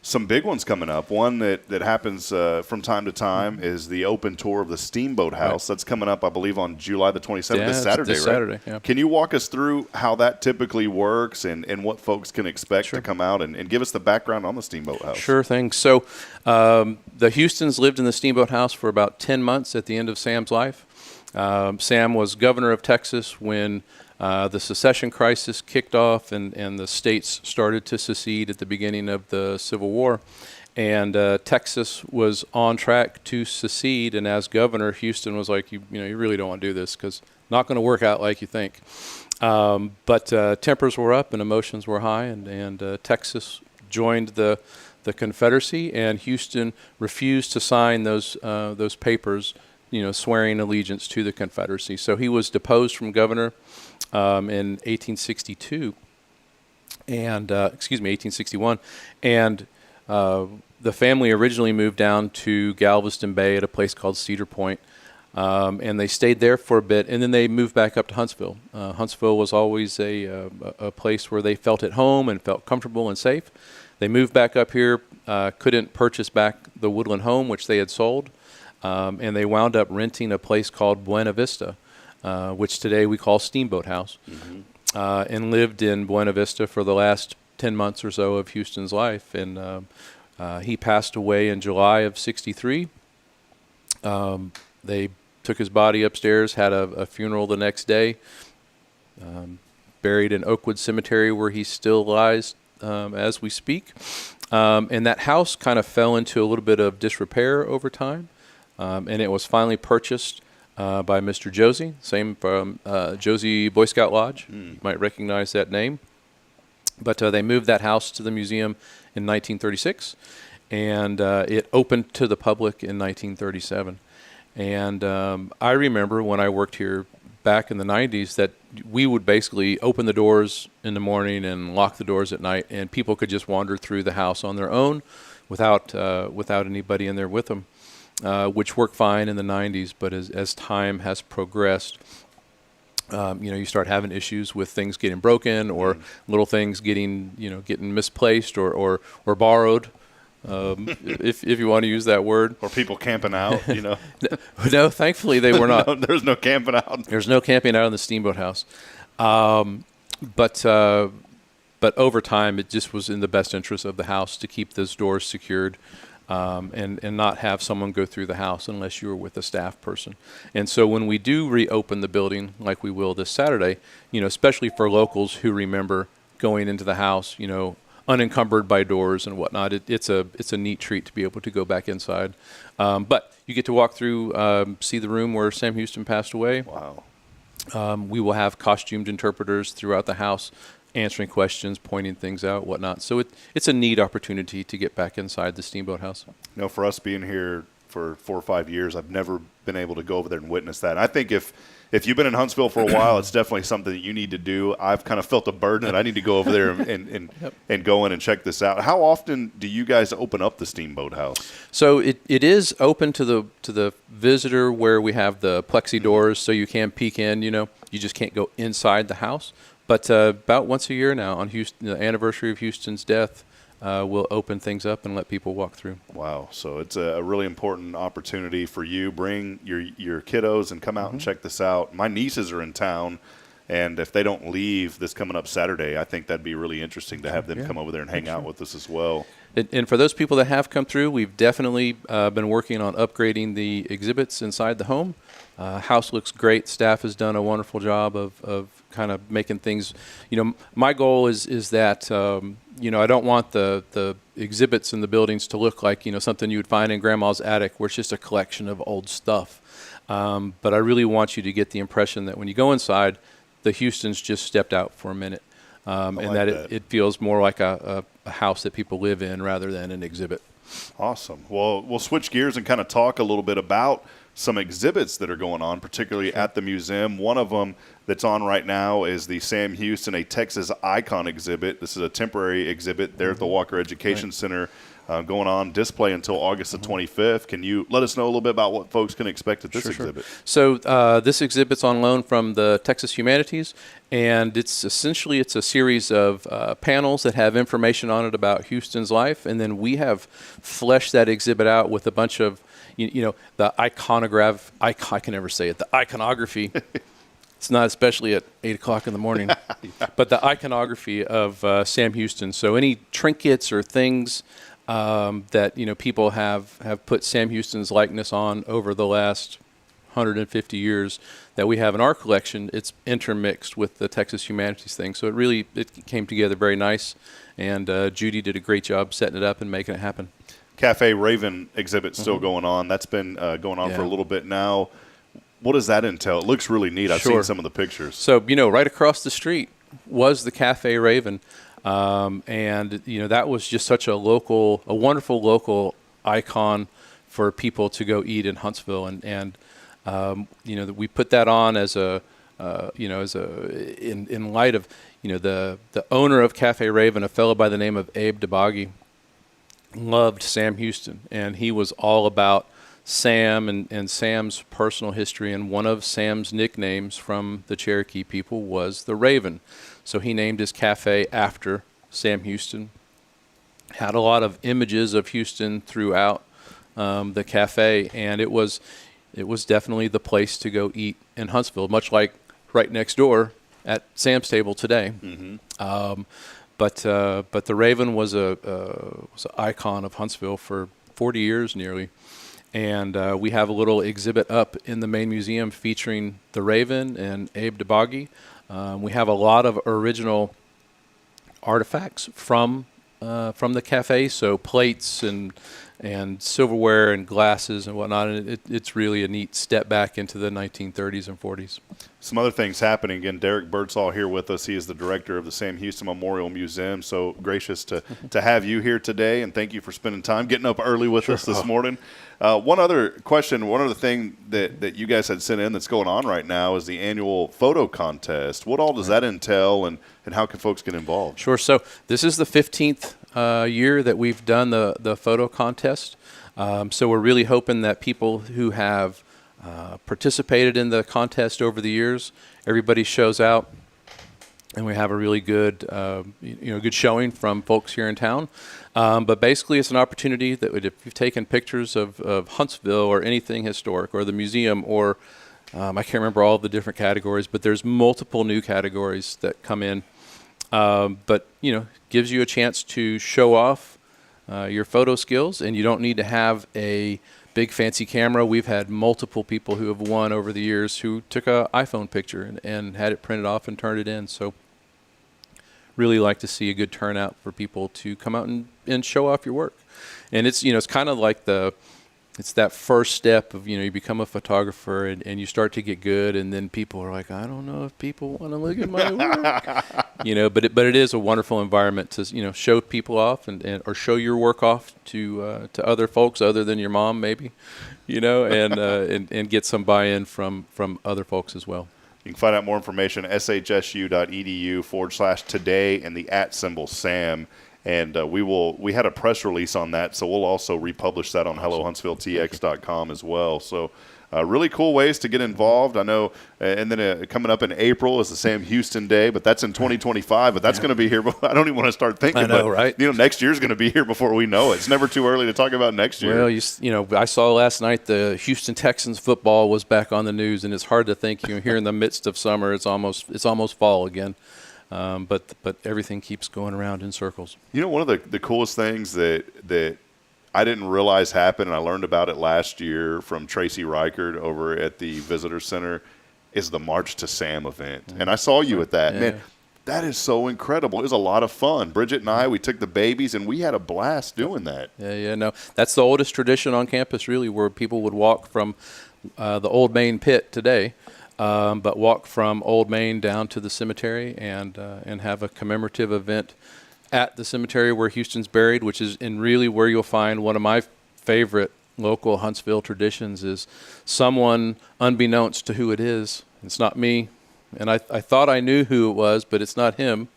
S1: some big ones coming up. One that happens from time to time is the open tour of the Steamboat House. Right. That's coming up, I believe, on July the 27th, this Saturday, right?
S16: Saturday, yeah.
S1: Can you walk us through how that typically works and what folks can expect to come out and give us the background on the Steamboat House?
S16: Sure thing. So the Houstons lived in the Steamboat House for about 10 months at the end of Sam's life. Sam was governor of Texas when the secession crisis kicked off and the states started to secede at the beginning of the Civil War. And Texas was on track to secede. And as governor, Houston was like, you really don't want to do this because not going to work out like you think. But tempers were up and emotions were high. And Texas joined the Confederacy, and Houston refused to sign those papers, swearing allegiance to the Confederacy. So he was deposed from governor in 1862, and 1861, and the family originally moved down to Galveston Bay at a place called Cedar Point, and they stayed there for a bit, and then they moved back up to Huntsville. Huntsville was always a place where they felt at home and felt comfortable and safe. They moved back up here, couldn't purchase back the Woodland home, which they had sold, and they wound up renting a place called Buena Vista, which today we call Steamboat House, and lived in Buena Vista for the last 10 months or so of Houston's life. And he passed away in July of '63. They took his body upstairs, had a funeral the next day, buried in Oakwood Cemetery, where he still lies as we speak. And that house kind of fell into a little bit of disrepair over time, and it was finally purchased by Mr. Josie, same from Josie Boy Scout Lodge. You might recognize that name. But they moved that house to the museum in 1936, and it opened to the public in 1937. And I remember when I worked here back in the 90s that we would basically open the doors in the morning and lock the doors at night, and people could just wander through the house on their own without anybody in there with them. Which worked fine in the 90s, but as time has progressed, you start having issues with things getting broken or little things getting misplaced or borrowed, if you want to use that word.
S1: Or people camping out,
S16: No, thankfully they were not.
S1: No, there's no camping out.
S16: There's no camping out in the Steamboat House. But over time, it just was in the best interest of the house to keep those doors secured. And not have someone go through the house unless you were with a staff person. And so when we do reopen the building, like we will this Saturday, especially for locals who remember going into the house, unencumbered by doors and whatnot, it's a neat treat to be able to go back inside. But you get to walk through, see the room where Sam Houston passed away.
S1: Wow.
S16: We will have costumed interpreters throughout the house, answering questions, pointing things out, whatnot. So it's a neat opportunity to get back inside the Steamboat House.
S1: For us being here for 4 or 5 years, I've never been able to go over there and witness that. And I think if you've been in Huntsville for a while, it's definitely something that you need to do. I've kind of felt a burden that I need to go over there and go in and check this out. How often do you guys open up the Steamboat House?
S16: So it is open to the visitor, where we have the plexi doors, so you can peek in. You just can't go inside the house. But about once a year now, on the anniversary of Houston's death, we'll open things up and let people walk through.
S1: Wow. So it's a really important opportunity for you. Bring your kiddos and come out and check this out. My nieces are in town, and if they don't leave this coming up Saturday, I think that'd be really interesting to have them come over there and hang out with us as well.
S16: And for those people that have come through, we've definitely been working on upgrading the exhibits inside the home. House looks great. Staff has done a wonderful job of kind of making things. My goal is that I don't want the exhibits in the buildings to look like something you would find in Grandma's attic, where it's just a collection of old stuff. But I really want you to get the impression that when you go inside, the Houstons just stepped out for a minute, and that it feels more like a house that people live in rather than an exhibit.
S1: Awesome. Well, we'll switch gears and kind of talk a little bit about some exhibits that are going on, particularly at the museum. One of them that's on right now is the Sam Houston, a Texas Icon exhibit. This is a temporary exhibit there at the Walker Education Center, going on display until August the 25th. Can you let us know a little bit about what folks can expect at this exhibit?
S16: So this exhibit's on loan from the Texas Humanities, and it's a series of panels that have information on it about Houston's life, and then we have fleshed that exhibit out with a bunch of the iconograph. I can never say it. The iconography. It's not especially at 8 o'clock in the morning, but the iconography of Sam Houston. So any trinkets or things that people have put Sam Houston's likeness on over the last 150 years that we have in our collection, it's intermixed with the Texas Humanities thing. So it came together very nice, and Judy did a great job setting it up and making it happen.
S1: Cafe Raven exhibit still going on. That's been going on for a little bit now. What does that entail? It looks really neat. I've seen some of the pictures.
S16: So, right across the street was the Cafe Raven. And that was just such a wonderful local icon for people to go eat in Huntsville. And we put that on as in light of, the owner of Cafe Raven, a fellow by the name of Abe DeBoggy, loved Sam Houston, and he was all about Sam and Sam's personal history, and one of Sam's nicknames from the Cherokee people was the Raven. So he named his cafe after Sam Houston. Had a lot of images of Houston throughout the cafe, and it was definitely the place to go eat in Huntsville, much like right next door at Sam's Table today. Mm-hmm. But the Raven was an icon of Huntsville for 40 years nearly. And we have a little exhibit up in the main museum featuring the Raven and Abe DeBoggy. We have a lot of original artifacts from the cafe, so plates and silverware and glasses and whatnot. And it's really a neat step back into the 1930s and 40s.
S1: Some other things happening. Again, Derrick Birdsall here with us. He is the director of the Sam Houston Memorial Museum. So gracious to have you here today, and thank you for spending time, getting up early with us this morning. One other question, one other thing that you guys had sent in that's going on right now is the annual photo contest. What all does that entail, and how can folks get involved?
S16: Sure. So this is the 15th year that we've done the photo contest. So we're really hoping that people who have participated in the contest over the years, everybody shows out, and we have a really good, good showing from folks here in town. But basically, it's an opportunity that if you've taken pictures of Huntsville or anything historic, or the museum, or I can't remember all of the different categories, but there's multiple new categories that come in. But gives you a chance to show off your photo skills, and you don't need to have a big fancy camera. We've had multiple people who have won over the years who took an iPhone picture and had it printed off and turned it in. So really like to see a good turnout for people to come out and show off your work. And it's it's kind of like it's that first step of you become a photographer and you start to get good, and then people are like, I don't know if people want to look at my work. But it is a wonderful environment to show people off and or show your work off to other folks other than your mom maybe, and get some buy-in from other folks as well.
S1: You can find out more information at shsu.edu/today and the @Sam. And we had a press release on that, so we'll also republish that on HelloHuntsvilleTX.com as well. So really cool ways to get involved. I know, and then coming up in April is the Sam Houston Day, but that's in 2025. But that's going to be here. I don't even want to start thinking.
S16: I know, right?
S1: Next year's going to be here before we know it. It's never too early to talk about next year.
S16: Well, I saw last night the Houston Texans football was back on the news, and it's hard to think here in the midst of summer, it's almost fall again. But everything keeps going around in circles.
S1: One of the coolest things that I didn't realize happened, and I learned about it last year from Tracy Reichert over at the Visitor Center, is the March to Sam event. And I saw you at that. Man, that is so incredible. It was a lot of fun. Bridget and I, we took the babies, and we had a blast doing that.
S16: No, that's the oldest tradition on campus, really, where people would walk from the Old Main Pit today, but walk from Old Main down to the cemetery and have a commemorative event at the cemetery where Houston's buried, which is really where you'll find one of my favorite local Huntsville traditions is someone, unbeknownst to who it is, it's not me, and I thought I knew who it was, but it's not him,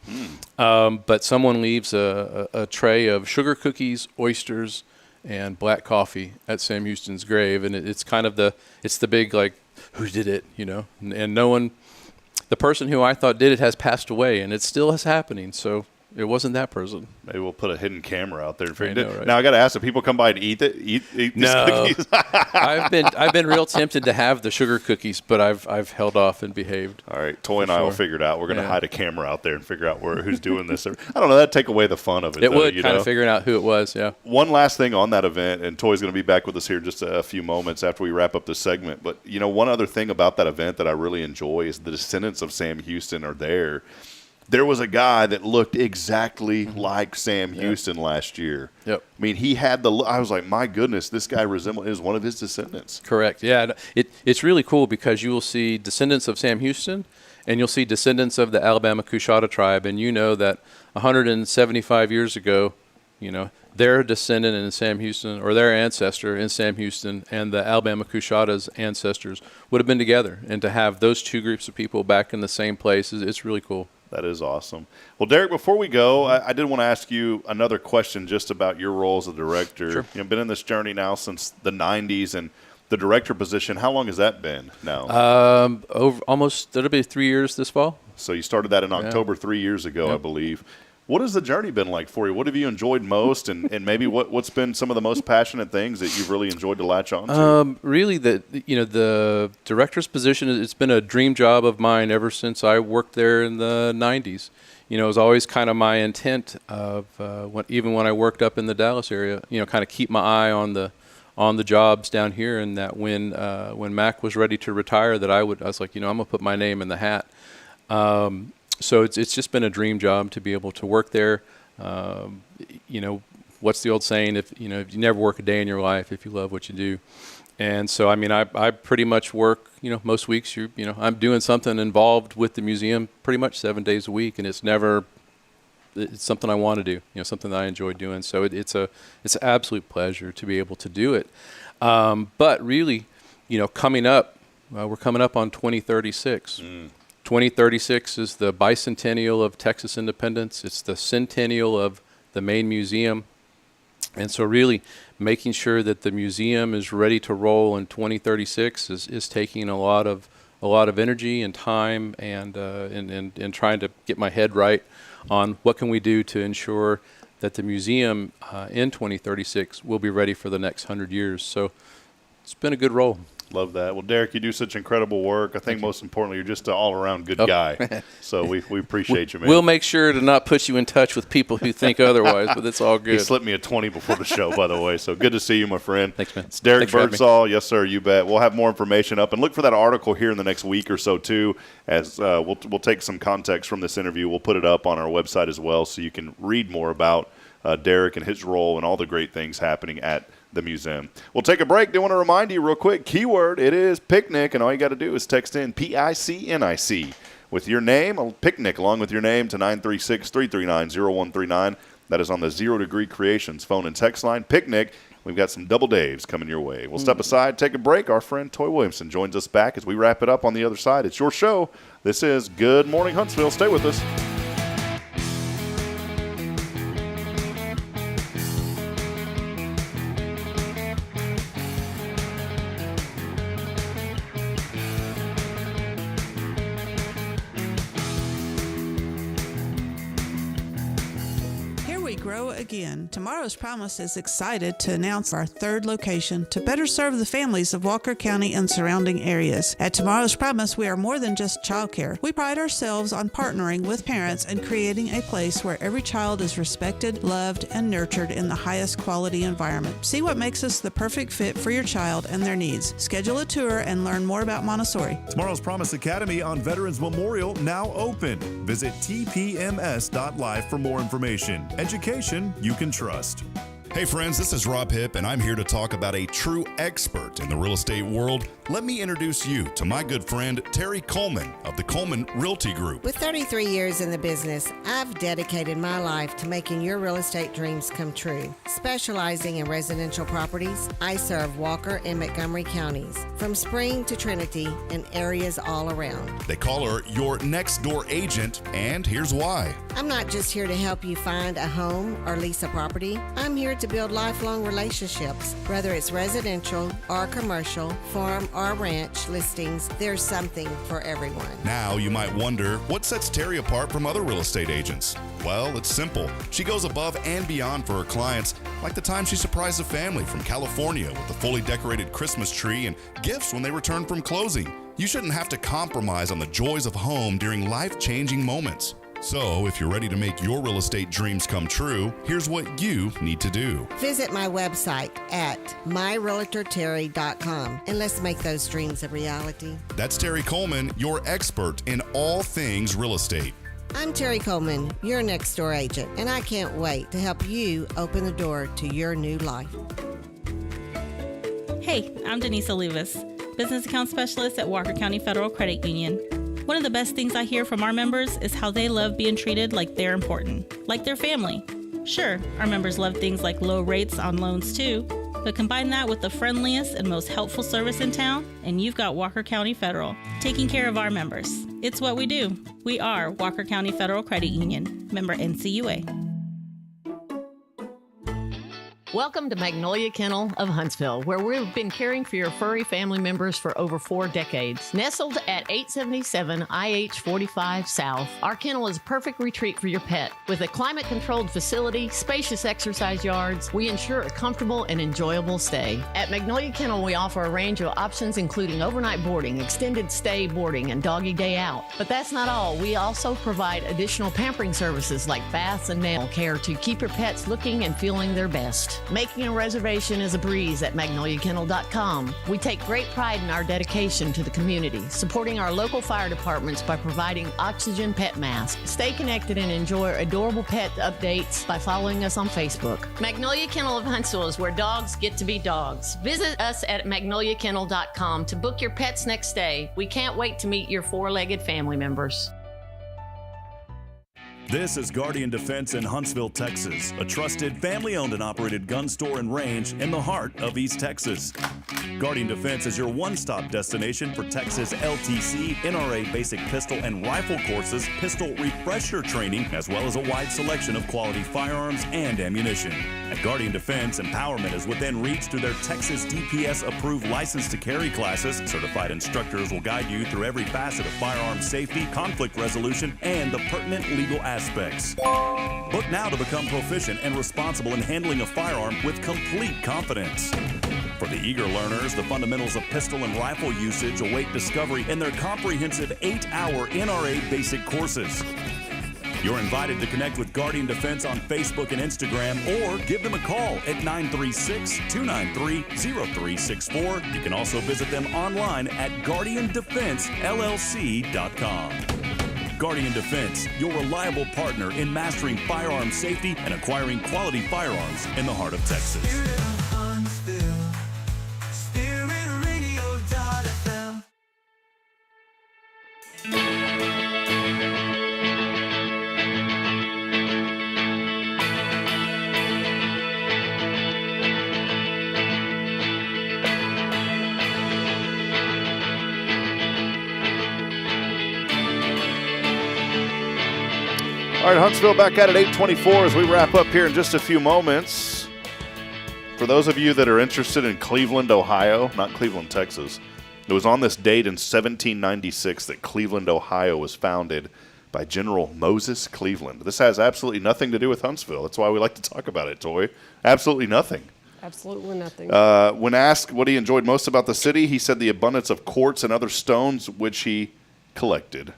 S16: but someone leaves a tray of sugar cookies, oysters, and black coffee at Sam Houston's grave, and it's kind of the big, like, who did it, and no one, the person who I thought did it has passed away, and it still is happening, so it wasn't that person.
S1: Maybe we'll put a hidden camera out there.
S16: Right?
S1: Now I got to ask, if people come by and eat these cookies?
S16: I've been real tempted to have the sugar cookies, but I've held off and behaved.
S1: All right, Toy and I will figure it out. We're going to hide a camera out there and figure out who's doing this. I don't know. That'd take away the fun of it.
S16: It would kind of figuring out who it was. Yeah.
S1: One last thing on that event, and Toy's going to be back with us here in just a few moments after we wrap up this segment. But one other thing about that event that I really enjoy is the descendants of Sam Houston are there. There was a guy that looked exactly like Sam Houston last year.
S16: Yep.
S1: I mean, he had I was like, my goodness, this guy is one of his descendants.
S16: Correct. Yeah. It's really cool because you will see descendants of Sam Houston and you'll see descendants of the Alabama Coushatta tribe. And you know that 175 years ago, their descendant in Sam Houston or their ancestor in Sam Houston and the Alabama Coushatta's ancestors would have been together. And to have those two groups of people back in the same place, it's really cool.
S1: That is awesome. Well, Derrick, before we go, I did want to ask you another question just about your role as a director.
S16: Sure.
S1: You've been in this journey now since the 90s, and the director position, how long has that been now?
S16: It'll be 3 years this fall.
S1: So you started that in October 3 years ago, I believe. What has the journey been like for you? What have you enjoyed most, and maybe what's been some of the most passionate things that you've really enjoyed to latch on to?
S16: Really, the director's position, it's been a dream job of mine ever since I worked there in the 90s. It was always kind of my intent of even when I worked up in the Dallas area, kind of keep my eye on the jobs down here, and that when Mac was ready to retire, that I was like, I'm gonna put my name in the hat. So it's just been a dream job to be able to work there. What's the old saying? If you never work a day in your life if you love what you do. And so, I pretty much work, most weeks, I'm doing something involved with the museum pretty much 7 days a week, and it's something I want to do, something that I enjoy doing. So it's an absolute pleasure to be able to do it. But really, coming up, we're coming up on 2036. 2036 is the bicentennial of Texas independence. It's the centennial of the main museum. And so really making sure that the museum is ready to roll in 2036 is taking a lot of energy and time and trying to get my head right on what can we do to ensure that the museum in 2036 will be ready for the next 100 years. So it's been a good roll.
S1: Love that. Well, Derrick, you do such incredible work. I think most importantly, you're just an all-around good guy. So we appreciate you, man.
S16: We'll make sure to not put you in touch with people who think otherwise, but it's all good.
S1: He slipped me a 20 before the show, by the way. So good to see you, my friend.
S16: Thanks, man.
S1: It's Derrick Birdsall. Yes, sir, you bet. We'll have more information up. And look for that article here in the next week or so, too, as we'll take some context from this interview. We'll put it up on our website as well so you can read more about Derrick and his role and all the great things happening at the museum. We'll take a break. Do want to remind you real quick, keyword, it is picnic, and all you got to do is text in PICNIC with your name, a picnic along with your name to 936-339-0139. That is on the 0 Degree Creations phone and text line. Picnic. We've got some double Daves coming your way. We'll step aside, take a break. Our friend Toy Williamson joins us back as we wrap it up on the other side. It's your show. This is Good Morning Huntsville. Stay with us.
S13: grow again. Tomorrow's Promise is excited to announce our third location to better serve the families of Walker County and surrounding areas. At Tomorrow's Promise, we are more than just childcare. We pride ourselves on partnering with parents and creating a place where every child is respected, loved, and nurtured in the highest quality environment. See what makes us the perfect fit for your child and their needs. Schedule a tour and learn more about Montessori.
S14: Tomorrow's Promise Academy on Veterans Memorial now open. Visit tpms.live for more information. Education you can trust.
S2: Hey friends, this is Rob Hipp, and I'm here to talk about a true expert in the real estate world. Let me introduce you to my good friend, Terry Coleman of the Coleman Realty Group.
S15: With 33 years in the business, I've dedicated my life to making your real estate dreams come true. Specializing in residential properties, I serve Walker and Montgomery counties, from Spring to Trinity and areas all around.
S2: They call her your next door agent, and here's why.
S15: I'm not just here to help you find a home or lease a property. I'm here to build lifelong relationships. Whether it's residential or commercial, farm or ranch listings, there's something for everyone.
S2: Now you might wonder, what sets Terry apart from other real estate agents? Well, it's simple. She goes above and beyond for her clients, like the time she surprised a family from California with a fully decorated Christmas tree and gifts when they returned from closing. You shouldn't have to compromise on the joys of home during life-changing moments. So, if you're ready to make your real estate dreams come true, here's what you need to do.
S15: Visit my website at myrealtorterry.com and let's make those dreams a reality.
S2: That's Terry Coleman, your expert in all things real estate.
S15: I'm Terry Coleman, your next door agent, and I can't wait to help you open the door to your new life.
S10: Hey, I'm Denise Olivas, Business Account Specialist at Walker County Federal Credit Union. One of the best things I hear from our members is how they love being treated like they're important, like their family. Sure, our members love things like low rates on loans too, but combine that with the friendliest and most helpful service in town, and you've got Walker County Federal, taking care of our members. It's what we do. We are Walker County Federal Credit Union, member NCUA.
S12: Welcome to Magnolia Kennel of Huntsville, where we've been caring for your furry family members for over 4 decades. Nestled at 877 IH 45 South, our kennel is a perfect retreat for your pet. With a climate-controlled facility, spacious exercise yards, we ensure a comfortable and enjoyable stay. At Magnolia Kennel, we offer a range of options including overnight boarding, extended stay boarding, and doggy day out. But that's not all. We also provide additional pampering services like baths and nail care to keep your pets looking and feeling their best. Making a reservation is a breeze at magnoliakennel.com. We take great pride in our dedication to the community, supporting our local fire departments by providing oxygen pet masks. Stay connected and enjoy adorable pet updates by following us on Facebook. Magnolia Kennel of Huntsville is where dogs get to be dogs. Visit us at magnoliakennel.com to book your pet's next stay. We can't wait to meet your 4-legged family members.
S14: This is Guardian Defense in Huntsville, Texas, a trusted family-owned and operated gun store and range in the heart of East Texas. Guardian Defense is your one-stop destination for Texas LTC, NRA basic pistol and rifle courses, pistol refresher training, as well as a wide selection of quality firearms and ammunition. At Guardian Defense, empowerment is within reach through their Texas DPS-approved license to carry classes. Certified instructors will guide you through every facet of firearm safety, conflict resolution, and the pertinent legal aspects. Book now to become proficient and responsible in handling a firearm with complete confidence. For the eager learners, the fundamentals of pistol and rifle usage await discovery in their comprehensive 8-hour NRA basic courses. You're invited to connect with Guardian Defense on Facebook and Instagram, or give them a call at 936-293-0364. You can also visit them online at guardiandefensellc.com. Guardian Defense, your reliable partner in mastering firearm safety and acquiring quality firearms in the heart of Texas.
S1: All right, Huntsville back at it, 8:24 as we wrap up here in just a few moments. For those of you that are interested in Cleveland, Ohio, not Cleveland, Texas, it was on this date in 1796 that Cleveland, Ohio was founded by General Moses Cleveland. This has absolutely nothing to do with Huntsville. That's why we like to talk about it, Toy. Absolutely nothing.
S11: Absolutely nothing.
S1: When asked what he enjoyed most about the city, he said the abundance of quartz and other stones which he collected.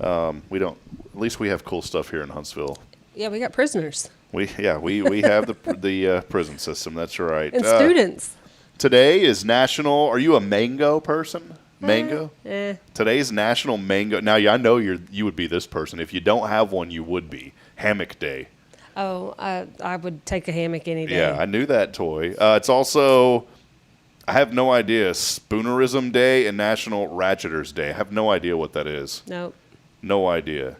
S1: We don't. At least we have cool stuff here in Huntsville.
S11: Yeah, we got prisoners.
S1: We have the prison system. That's right.
S11: And students.
S1: Today is National. Are you a mango person? Mango? Today's National Mango. Now, I know you would be this person. If you don't have one, you would be. Hammock Day.
S11: Oh, I would take a hammock any day.
S1: Yeah, I knew that, Toy. It's also, I have no idea, Spoonerism Day and National Ratcheters Day. I have no idea what that is.
S11: Nope.
S1: No idea.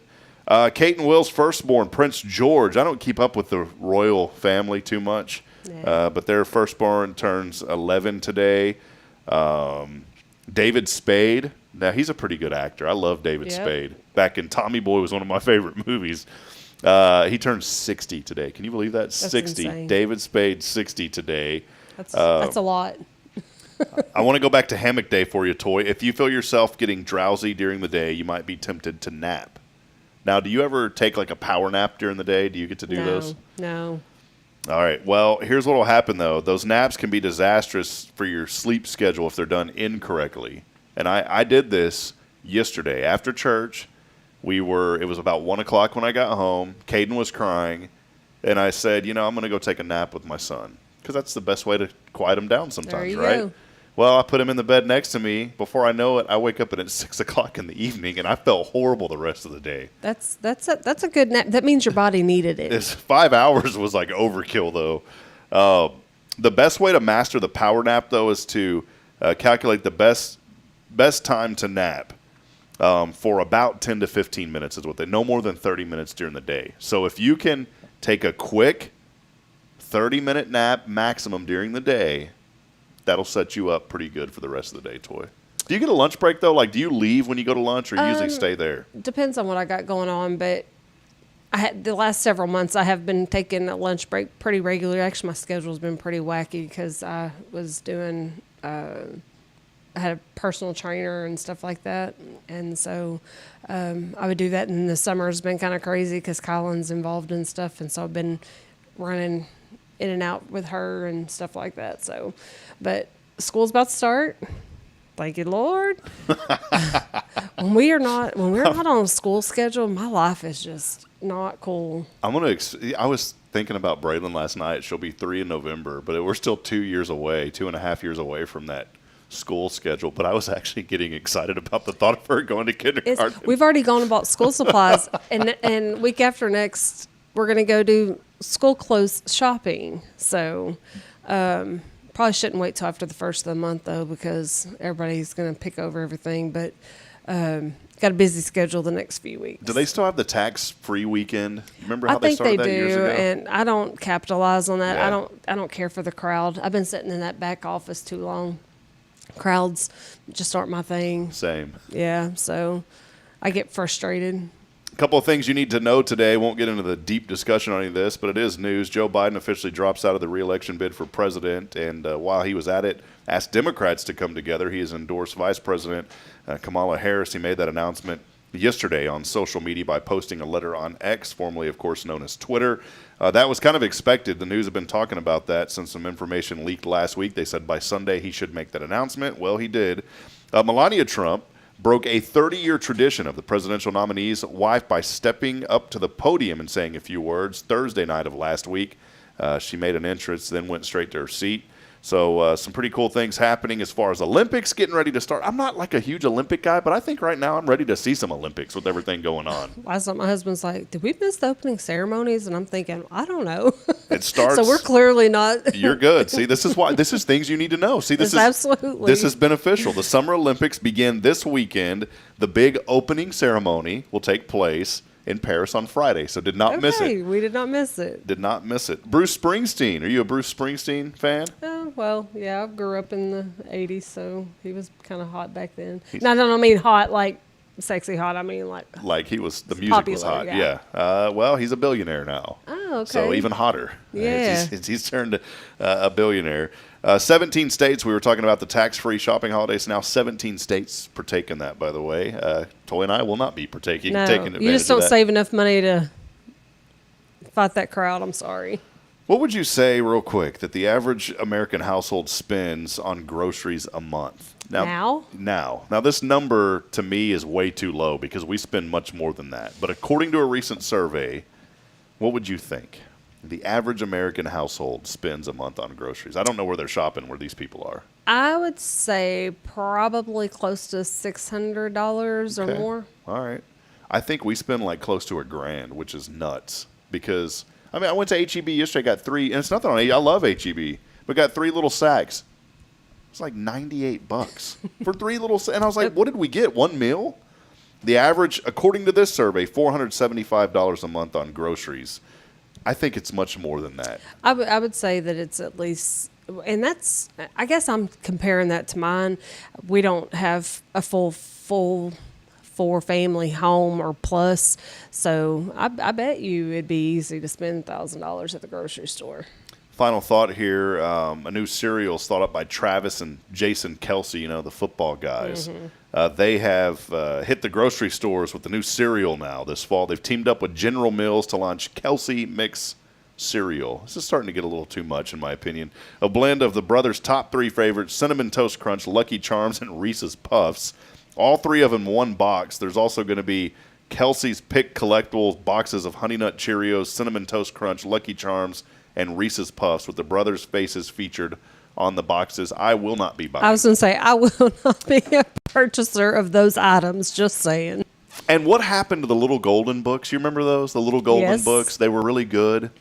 S1: Kate and Will's firstborn, Prince George. I don't keep up with the royal family too much, but their firstborn turns 11 today. David Spade. Now, he's a pretty good actor. I love David Spade. Back in Tommy Boy was one of my favorite movies. He turns 60 today. Can you believe that?
S11: That's
S1: 60.
S11: insane.
S1: David Spade, 60 today.
S11: That's a lot.
S1: I want to go back to Hammock Day for you, Toy. If you feel yourself getting drowsy during the day, you might be tempted to nap. Now, do you ever take like a power nap during the day? Do you get to do those?
S11: No.
S1: All right. Well, here's what will happen, though. Those naps can be disastrous for your sleep schedule if they're done incorrectly. And I did this yesterday after church. It was about 1 o'clock when I got home. Caden was crying. And I said, I'm going to go take a nap with my son. Because that's the best way to quiet him down sometimes,
S11: there you
S1: right?
S11: Go.
S1: Well, I put him in the bed next to me. Before I know it, I wake up at 6 o'clock in the evening, and I felt horrible the rest of the day.
S11: That's a good nap. That means your body needed it.
S1: 5 hours was like overkill, though. The best way to master the power nap, though, is to calculate the best time to nap for about 10 to 15 minutes is what no more than 30 minutes during the day. So if you can take a quick 30-minute nap maximum during the day, that'll set you up pretty good for the rest of the day, Toy. Do you get a lunch break, though? Like, do you leave when you go to lunch, or you usually stay there?
S11: Depends on what I got going on, but the last several months I have been taking a lunch break pretty regularly. Actually, my schedule's been pretty wacky because I was doing I had a personal trainer and stuff like that, and so I would do that. And the summer's been kind of crazy because Colin's involved in stuff, and so I've been running in and out with her and stuff like that. So, but school's about to start. Thank you, Lord. when we're not on a school schedule, my life is just not cool.
S1: I was thinking about Braylon last night. She'll be 3 in November, but we're still 2.5 years away from that school schedule. But I was actually getting excited about the thought of her going to kindergarten.
S11: We've already gone and bought school supplies, and week after next, we're going to go do school clothes shopping. So probably shouldn't wait till after the first of the month, though, because everybody's going to pick over everything. But got a busy schedule the next few weeks.
S1: Do they still have the tax-free weekend? Remember how they started that years ago?
S11: I think they do, and I don't capitalize on that.
S1: Yeah.
S11: I don't care for the crowd. I've been sitting in that back office too long. Crowds just aren't my thing.
S1: Same.
S11: Yeah, so I get frustrated.
S1: A couple of things you need to know today. Won't get into the deep discussion on any of this, but it is news. Joe Biden officially drops out of the re-election bid for president, and while he was at it, asked Democrats to come together. He has endorsed Vice President Kamala Harris. He made that announcement yesterday on social media by posting a letter on X, formerly, of course, known as Twitter. That was kind of expected. The news have been talking about that since some information leaked last week. They said by Sunday he should make that announcement. Well, he did. Melania Trump broke a 30-year tradition of the presidential nominee's wife by stepping up to the podium and saying a few words. Thursday night of last week, she made an entrance, then went straight to her seat. So some pretty cool things happening as far as Olympics getting ready to start. I'm not like a huge Olympic guy, but I think right now I'm ready to see some Olympics with everything going on.
S11: Last night my husband's like, did we miss the opening ceremonies? And I'm thinking, I don't know.
S1: It starts.
S11: So we're clearly not.
S1: You're good. See, this is things you need to know. See, this is beneficial. The Summer Olympics begin this weekend. The big opening ceremony will take place in Paris on Friday, so did not miss it.
S11: We did not miss it.
S1: Did not miss it. Bruce Springsteen. Are you a Bruce Springsteen fan?
S11: Well, yeah, I grew up in the 80s, so he was kind of hot back then. No, I don't mean hot like sexy hot. I mean like
S1: he was, the music
S11: popular,
S1: was hot.
S11: yeah.
S1: Well, he's a billionaire now.
S11: Oh, okay.
S1: So even hotter.
S11: Yeah.
S1: He's turned a billionaire. 17 states, we were talking about the tax-free shopping holidays. Now 17 states partake in that, by the way. Toy and I will not be taking advantage of that.
S11: You just don't save enough money to fight that crowd. I'm sorry.
S1: What would you say, real quick, that the average American household spends on groceries a month? Now, this number to me is way too low because we spend much more than that. But according to a recent survey, what would you think the average American household spends a month on groceries? I don't know where they're shopping, where these people are.
S11: I would say probably close to $600 or more.
S1: All right. I think we spend like close to $1,000, which is nuts. Because, I mean, I went to H-E-B yesterday, got 3, and it's nothing on I love H-E-B, but got 3 little sacks. It's like $98 for 3 little sacks. And I was like, what did we get? 1 meal? The average, according to this survey, $475 a month on groceries. I think it's much more than that.
S11: I would say that it's at least, and that's, I guess I'm comparing that to mine. We don't have a full 4-family home or plus, so I bet you it'd be easy to spend $1,000 at the grocery store.
S1: Final thought here, a new cereal is thought up by Travis and Jason Kelsey, the football guys.
S11: Mm-hmm.
S1: They have hit the grocery stores with the new cereal now this fall. They've teamed up with General Mills to launch Kelsey Mix cereal. This is starting to get a little too much, in my opinion. A blend of the brothers' top 3 favorites, Cinnamon Toast Crunch, Lucky Charms, and Reese's Puffs. All 3 of them in one box. There's also going to be Kelsey's Pick Collectibles boxes of Honey Nut Cheerios, Cinnamon Toast Crunch, Lucky Charms, and Reese's Puffs with the brothers' faces featured on the boxes. I will not be buying.
S11: I was going to say, I will not be a purchaser of those items, just saying.
S1: And what happened to the little golden books? You remember those? The little golden
S11: Yes.
S1: books? They were really good.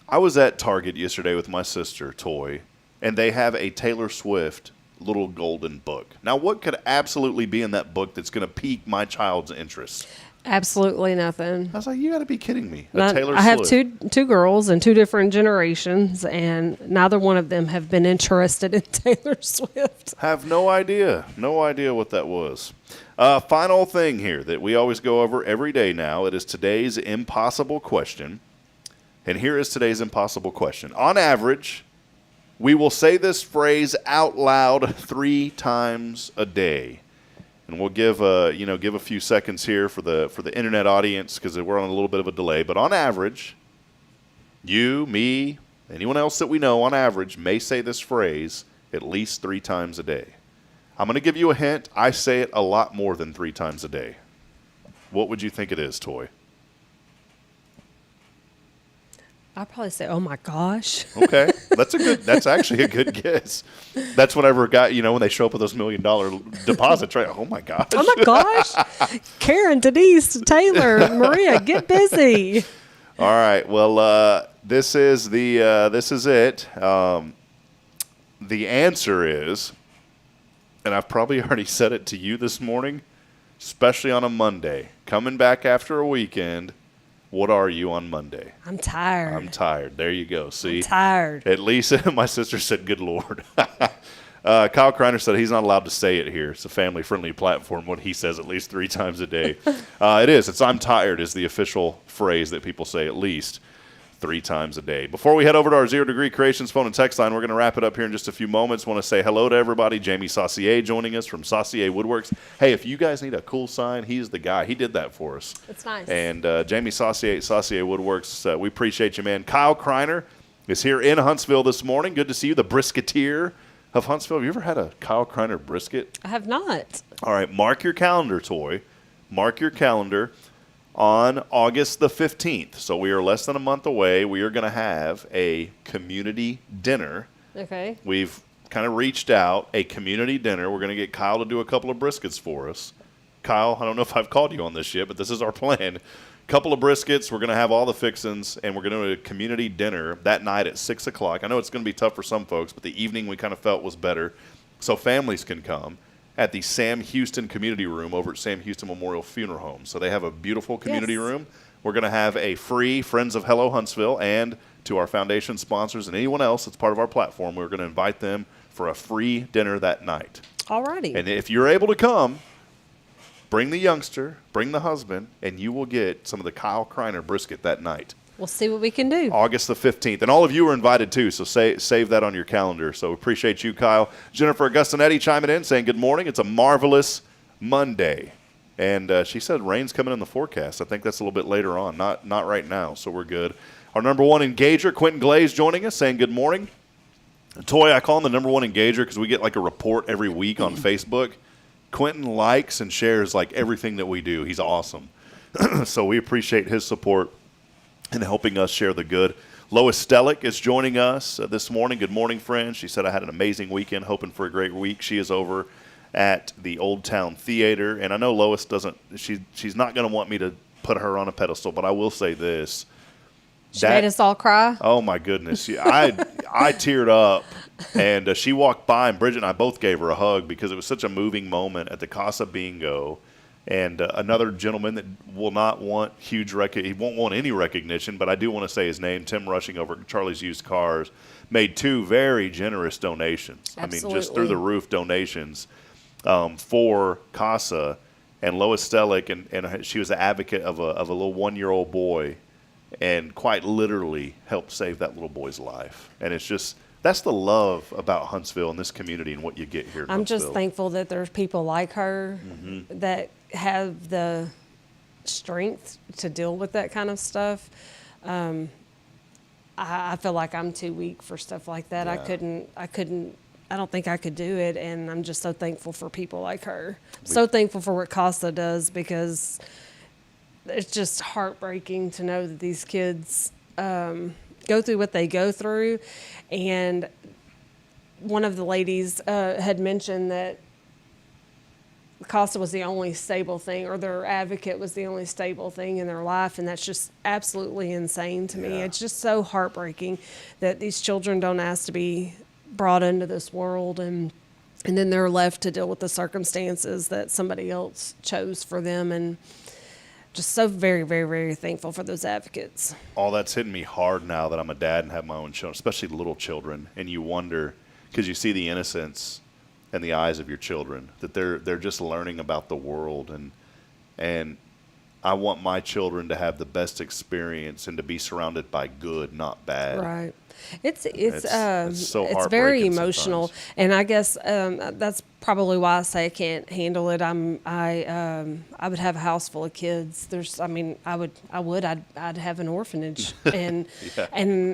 S1: I was at Target yesterday with my sister, Toy, and they have a Taylor Swift little golden book. Now, what could absolutely be in that book that's going to pique my child's interest?
S11: Absolutely nothing.
S1: I was like, you got to be kidding me.
S11: I have two girls in 2 different generations, and neither one of them have been interested in Taylor Swift.
S1: Have no idea. No idea what that was. Final thing here that we always go over every day now. It is today's impossible question. And here is today's impossible question. On average, we will say this phrase out loud 3 times a day. And we'll give a few seconds here for the internet audience because we're on a little bit of a delay. But on average, you, me, anyone else that we know on average may say this phrase at least 3 times a day. I'm going to give you a hint. I say it a lot more than 3 times a day. What would you think it is, Toy?
S11: I'd probably say, oh my gosh.
S1: Okay. That's actually a good guess. That's whatever got, when they show up with those $1 million deposits, right? Oh my gosh.
S11: Oh my gosh. Karen, Denise, Taylor, Maria, get busy.
S1: All right. Well, this is it. The answer is, and I've probably already said it to you this morning, especially on a Monday, coming back after a weekend. What are you on Monday?
S11: I'm tired.
S1: I'm tired. There you go. See?
S11: I'm tired.
S1: At least my sister said, good Lord. Kyle Kreiner said he's not allowed to say it here. It's a family-friendly platform, what he says at least 3 times a day. It is. It's I'm tired is the official phrase that people say at least 3 times a day. Before we head over to our 0 Degree Creations phone and text line, we're going to wrap it up here in just a few moments. Want to say hello to everybody. Jamie Saucier joining us from Saucier Woodworks. Hey, if you guys need a cool sign, he's the guy. He did that for us.
S11: It's nice.
S1: And Jamie Saucier at Saucier Woodworks, we appreciate you, man. Kyle Kreiner is here in Huntsville this morning. Good to see you, the brisketeer of Huntsville. Have you ever had a Kyle Kreiner brisket?
S11: I have not.
S1: All right, mark your calendar, Toy. Mark your calendar. On August the 15th, so we are less than a month away, we are going to have a community dinner.
S11: Okay.
S1: We've kind of reached out, a community dinner. We're going to get Kyle to do a couple of briskets for us. Kyle, I don't know if I've called you on this yet, but this is our plan. Couple of briskets. We're going to have all the fixins, and we're going to do a community dinner that night at 6 o'clock. I know it's going to be tough for some folks, but the evening we kind of felt was better, so families can come. At the Sam Houston Community Room over at Sam Houston Memorial Funeral Home. So they have a beautiful community room. We're going to have a free Friends of Hello Huntsville, and to our foundation sponsors and anyone else that's part of our platform, we're going to invite them for a free dinner that night.
S11: Alrighty.
S1: And if you're able to come, bring the youngster, bring the husband, and you will get some of the Kyle Kreiner brisket that night.
S11: We'll see what we can do.
S1: August the 15th. And all of you are invited too, so save that on your calendar. So appreciate you, Kyle. Jennifer Augustinetti chiming in saying good morning. It's a marvelous Monday. And she said rain's coming in the forecast. I think that's a little bit later on, not right now, so we're good. Our number one engager, Quentin Glaze, joining us, saying good morning. Toy, I call him the number one engager because we get like a report every week on Facebook. Quentin likes and shares like everything that we do. He's awesome. So we appreciate his support and helping us share the good. Lois Stellick is joining us this morning. Good morning, friends. She said, I had an amazing weekend, hoping for a great week. She is over at the Old Town Theater. And I know Lois she's not going to want me to put her on a pedestal, but I will say this.
S11: She made us all cry.
S1: Oh, my goodness. I teared up, and she walked by, and Bridget and I both gave her a hug because it was such a moving moment at the Casa Bingo. And another gentleman that will not want he won't want any recognition, but I do want to say his name, Tim Rushing over at Charlie's Used Cars, made 2 very generous donations.
S11: Absolutely.
S1: I mean, just through the roof donations for Casa. And Lois Stellick, and she was an advocate of a little 1-year-old boy, and quite literally helped save that little boy's life. And it's just, that's the love about Huntsville and this community and what you get here in
S11: I'm
S1: Huntsville.
S11: just thankful that there's people like her that have the strength to deal with that kind of stuff. I feel like I'm too weak for stuff like that. Yeah. I don't think I could do it, and I'm just so thankful for people like her. So thankful for what Casa does, because it's just heartbreaking to know that these kids go through what they go through. And one of the ladies had mentioned that Casa was the only stable thing, or their advocate was the only stable thing in their life, and that's just absolutely insane to me. It's just so heartbreaking that these children don't ask to be brought into this world, and then they're left to deal with the circumstances that somebody else chose for them. And just so very, very, very thankful for those advocates.
S1: All that's hitting me hard now that I'm a dad and have my own children, especially little children, and you wonder, because you see the innocence in the eyes of your children, that they're just learning about the world, and I want my children to have the best experience and to be surrounded by good, not bad.
S11: Right. It's
S1: so
S11: it's very
S1: heartbreaking
S11: emotional,
S1: sometimes.
S11: and I guess that's probably why I say I can't handle it. I would have a house full of kids. I'd have an orphanage, and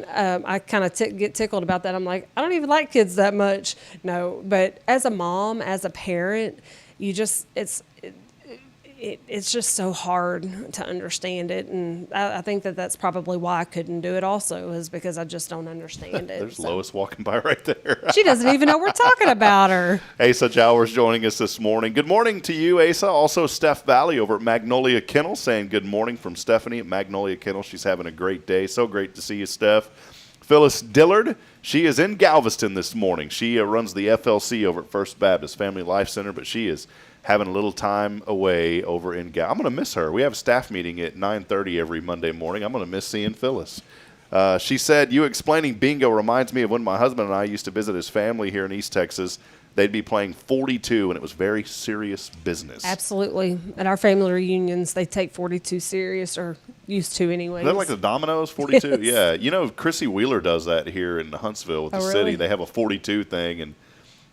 S11: I kind of get tickled about that. I'm like, I don't even like kids that much. No, but as a mom, as a parent, it's just so hard to understand it, and I think that's probably why I couldn't do it also, is because I just don't understand it.
S1: There's Lois walking by right there.
S11: She doesn't even know we're talking about her.
S1: Asa Jowers joining us this morning. Good morning to you, Asa. Also, Steph Valley over at Magnolia Kennel saying good morning from Stephanie at Magnolia Kennel. She's having a great day. So great to see you, Steph. Phyllis Dillard, she is in Galveston this morning. She runs the FLC over at First Baptist Family Life Center, but she is having a little time away over in I'm going to miss her. We have a staff meeting at 9:30 every Monday morning. I'm going to miss seeing Phyllis. She said, you explaining bingo reminds me of when my husband and I used to visit his family here in East Texas. They'd be playing 42, and it was very serious business.
S11: Absolutely. At our family reunions, they take 42 serious, or used to anyway.
S1: Is that like the dominoes, 42?
S11: Yes.
S1: Yeah. You know, Chrissy Wheeler does that here in Huntsville with the city.
S11: Really?
S1: They have a 42 thing. And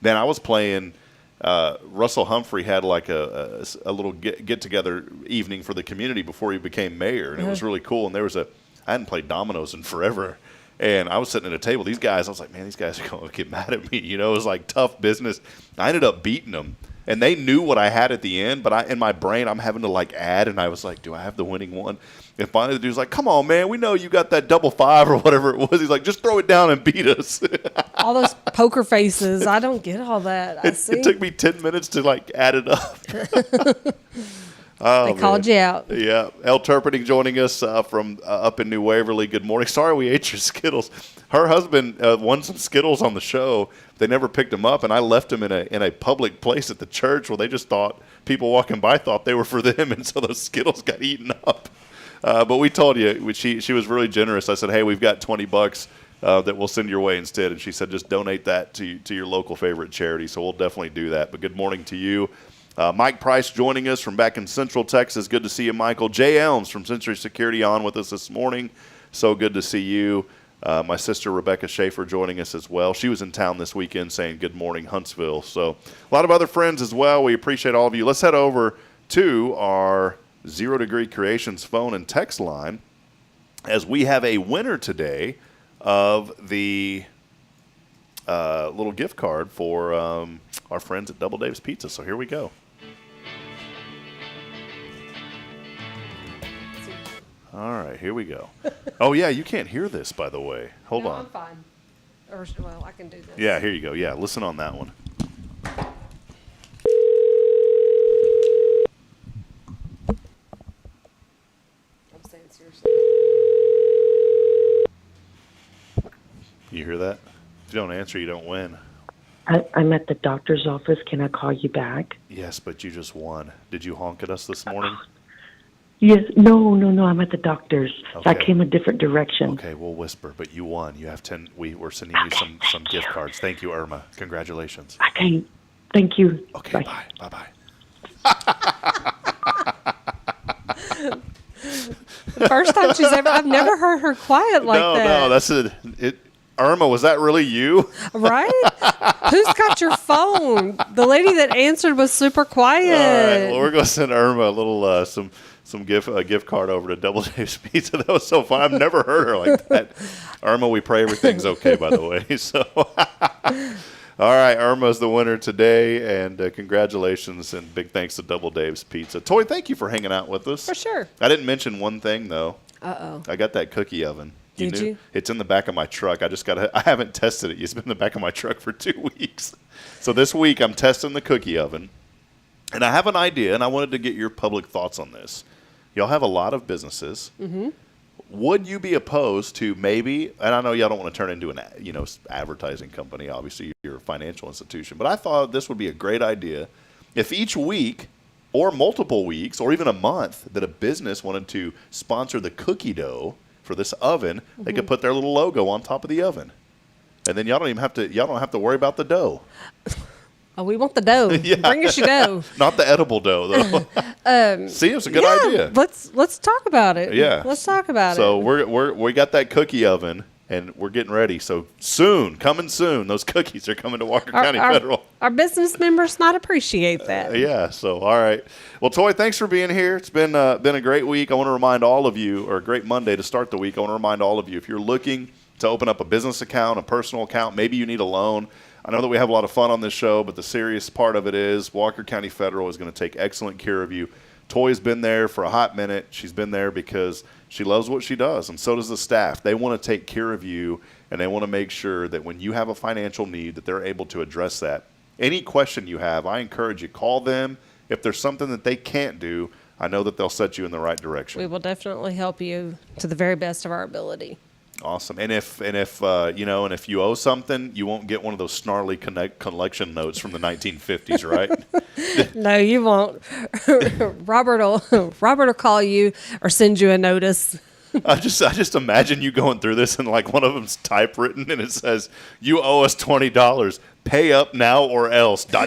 S1: then I was playing Russell Humphrey had like a little get-together evening for the community before he became mayor, and it was really cool. And I hadn't played dominoes in forever. And I was sitting at a table. These guys, I was like, man, these guys are going to get mad at me. You know, it was like tough business. I ended up beating them. And they knew what I had at the end, but in my brain, I'm having to like add. And I was like, do I have the winning one? And finally, the dude's like, come on, man. We know you got that 5 or whatever it was. He's like, just throw it down and beat us.
S11: All those poker faces. I don't get all that.
S1: It took me 10 minutes to like add it up.
S11: They called you out.
S1: Yeah. El Turpinning joining us from up in New Waverly. Good morning. Sorry we ate your Skittles. Her husband won some Skittles on the show. They never picked him up, and I left him in a public place at the church where they just thought, people walking by thought they were for them, and so those Skittles got eaten up. But we told you, she was really generous. I said, hey, we've got $20 that we'll send your way instead. And she said, just donate that to your local favorite charity. So we'll definitely do that. But good morning to you. Mike Price joining us from back in Central Texas. Good to see you, Michael. Jay Elms from Century Security on with us this morning. So good to see you. My sister Rebecca Schaefer joining us as well. She was in town this weekend saying good morning, Huntsville. So a lot of other friends as well. We appreciate all of you. Let's head over to our 0 Degree Creations phone and text line as we have a winner today of the little gift card for our friends at Double Dave's Pizza. So here we go. All right, here we go. Oh, yeah, you can't hear this, by the way. Hold on.
S11: I'm fine. Or, well, I can do this.
S1: Yeah, here you go. Yeah, listen on that one.
S11: I'm saying seriously.
S1: You hear that? If you don't answer, you don't win.
S17: I'm at the doctor's office. Can I call you back?
S1: Yes, but you just won. Did you honk at us this morning?
S17: Yes. No. I'm at the doctor's.
S1: Okay.
S17: So I came a different direction.
S1: Okay, we'll whisper, but you won. You have 10. We're sending you some gift cards. Thank you, Irma. Congratulations.
S17: Okay. Thank you.
S1: Okay, bye. Bye-bye.
S11: The first time I've never heard her quiet like that.
S1: No, that's it. Irma, was that really you?
S11: Right? Who's got your phone? The lady that answered was super quiet.
S1: All right, well, we're going to send Irma a little some gift card over to Double Dave's Pizza. That was so fun. I've never heard her like that. Irma, we pray everything's okay, by the way. So, all right, Irma's the winner today, and congratulations and big thanks to Double Dave's Pizza. Toy, thank you for hanging out with us.
S11: For sure.
S1: I didn't mention one thing though.
S11: Uh-oh.
S1: I got that cookie oven.
S11: Did you?
S1: It's in the back of my truck. I haven't tested it. It's been in the back of my truck for 2 weeks. So this week I'm testing the cookie oven. And I have an idea, and I wanted to get your public thoughts on this. Y'all have a lot of businesses.
S11: Mm-hmm.
S1: Would you be opposed to maybe, and I know y'all don't want to turn into an advertising company, obviously you're a financial institution, but I thought this would be a great idea if each week or multiple weeks or even a month that a business wanted to sponsor the cookie dough for this oven, they could put their little logo on top of the oven. And then y'all don't have to worry about the dough.
S11: Oh, we want the dough.
S1: Yeah.
S11: Bring us your dough.
S1: Not the edible dough, though. See, it's a good idea.
S11: Let's talk about it.
S1: Yeah.
S11: Let's talk about it.
S1: So we got that cookie oven, and we're getting ready. So coming soon, those cookies are coming to Walker County Federal.
S11: Our business members might appreciate that.
S1: Yeah. So, all right. Well, Toy, thanks for being here. It's been a great week. I want to remind all of you, or a great Monday to start the week. I want to remind all of you, if you're looking to open up a business account, a personal account, maybe you need a loan. I know that we have a lot of fun on this show, but the serious part of it is Walker County Federal is going to take excellent care of you. Toy's been there for a hot minute. She's been there because she loves what she does, and so does the staff. They want to take care of you, and they want to make sure that when you have a financial need that they're able to address that. Any question you have, I encourage you, call them. If there's something that they can't do, I know that they'll set you in the right direction.
S11: We will definitely help you to the very best of our ability.
S1: Awesome. And if you owe something, you won't get one of those snarly collection notes from the 1950s, right?
S11: No, you won't. Robert will call you or send you a notice.
S1: I just imagine you going through this and like one of them's typewritten and it says, "You owe us $20. Pay up now or else." ...
S11: That's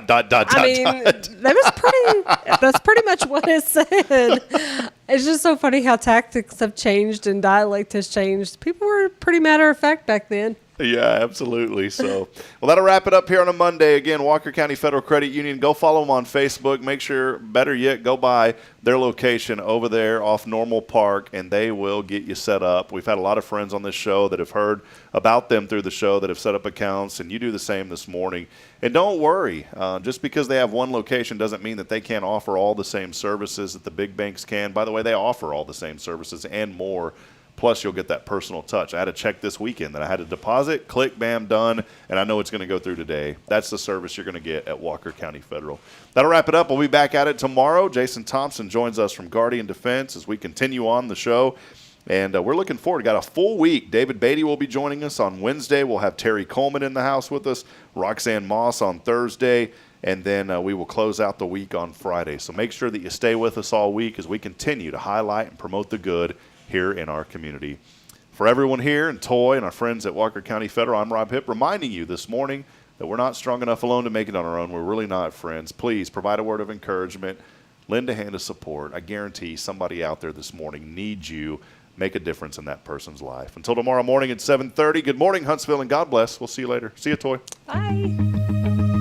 S11: pretty much what it said. It's just so funny how tactics have changed and dialect has changed. People were pretty matter of fact back then.
S1: Yeah, absolutely. So, well, that'll wrap it up here on a Monday. Again, Walker County Federal Credit Union. Go follow them on Facebook. Make sure, better yet, go by their location over there off Normal Park, and they will get you set up. We've had a lot of friends on this show that have heard about them through the show that have set up accounts, and you do the same this morning. And don't worry, just because they have one location doesn't mean that they can't offer all the same services that the big banks can. By the way, they offer all the same services and more. Plus, you'll get that personal touch. I had a check this weekend that I had to deposit, click, bam, done, and I know it's going to go through today. That's the service you're going to get at Walker County Federal. That'll wrap it up. We'll be back at it tomorrow. Jason Thompson joins us from Guardian Defense as we continue on the show, and we're looking forward. Got a full week. David Beatty will be joining us on Wednesday. We'll have Terry Coleman in the house with us, Roxanne Moss on Thursday, and then we will close out the week on Friday. So make sure that you stay with us all week as we continue to highlight and promote the good here in our community. For everyone here and Toy and our friends at Walker County Federal, I'm Rob Hipp reminding you this morning that we're not strong enough alone to make it on our own. We're really not, friends. Please provide a word of encouragement. Lend a hand of support. I guarantee somebody out there this morning needs you. make a difference in that person's life. Until tomorrow morning at 7:30, good morning, Huntsville, and God bless. We'll see you later. See you, Toy.
S11: Bye.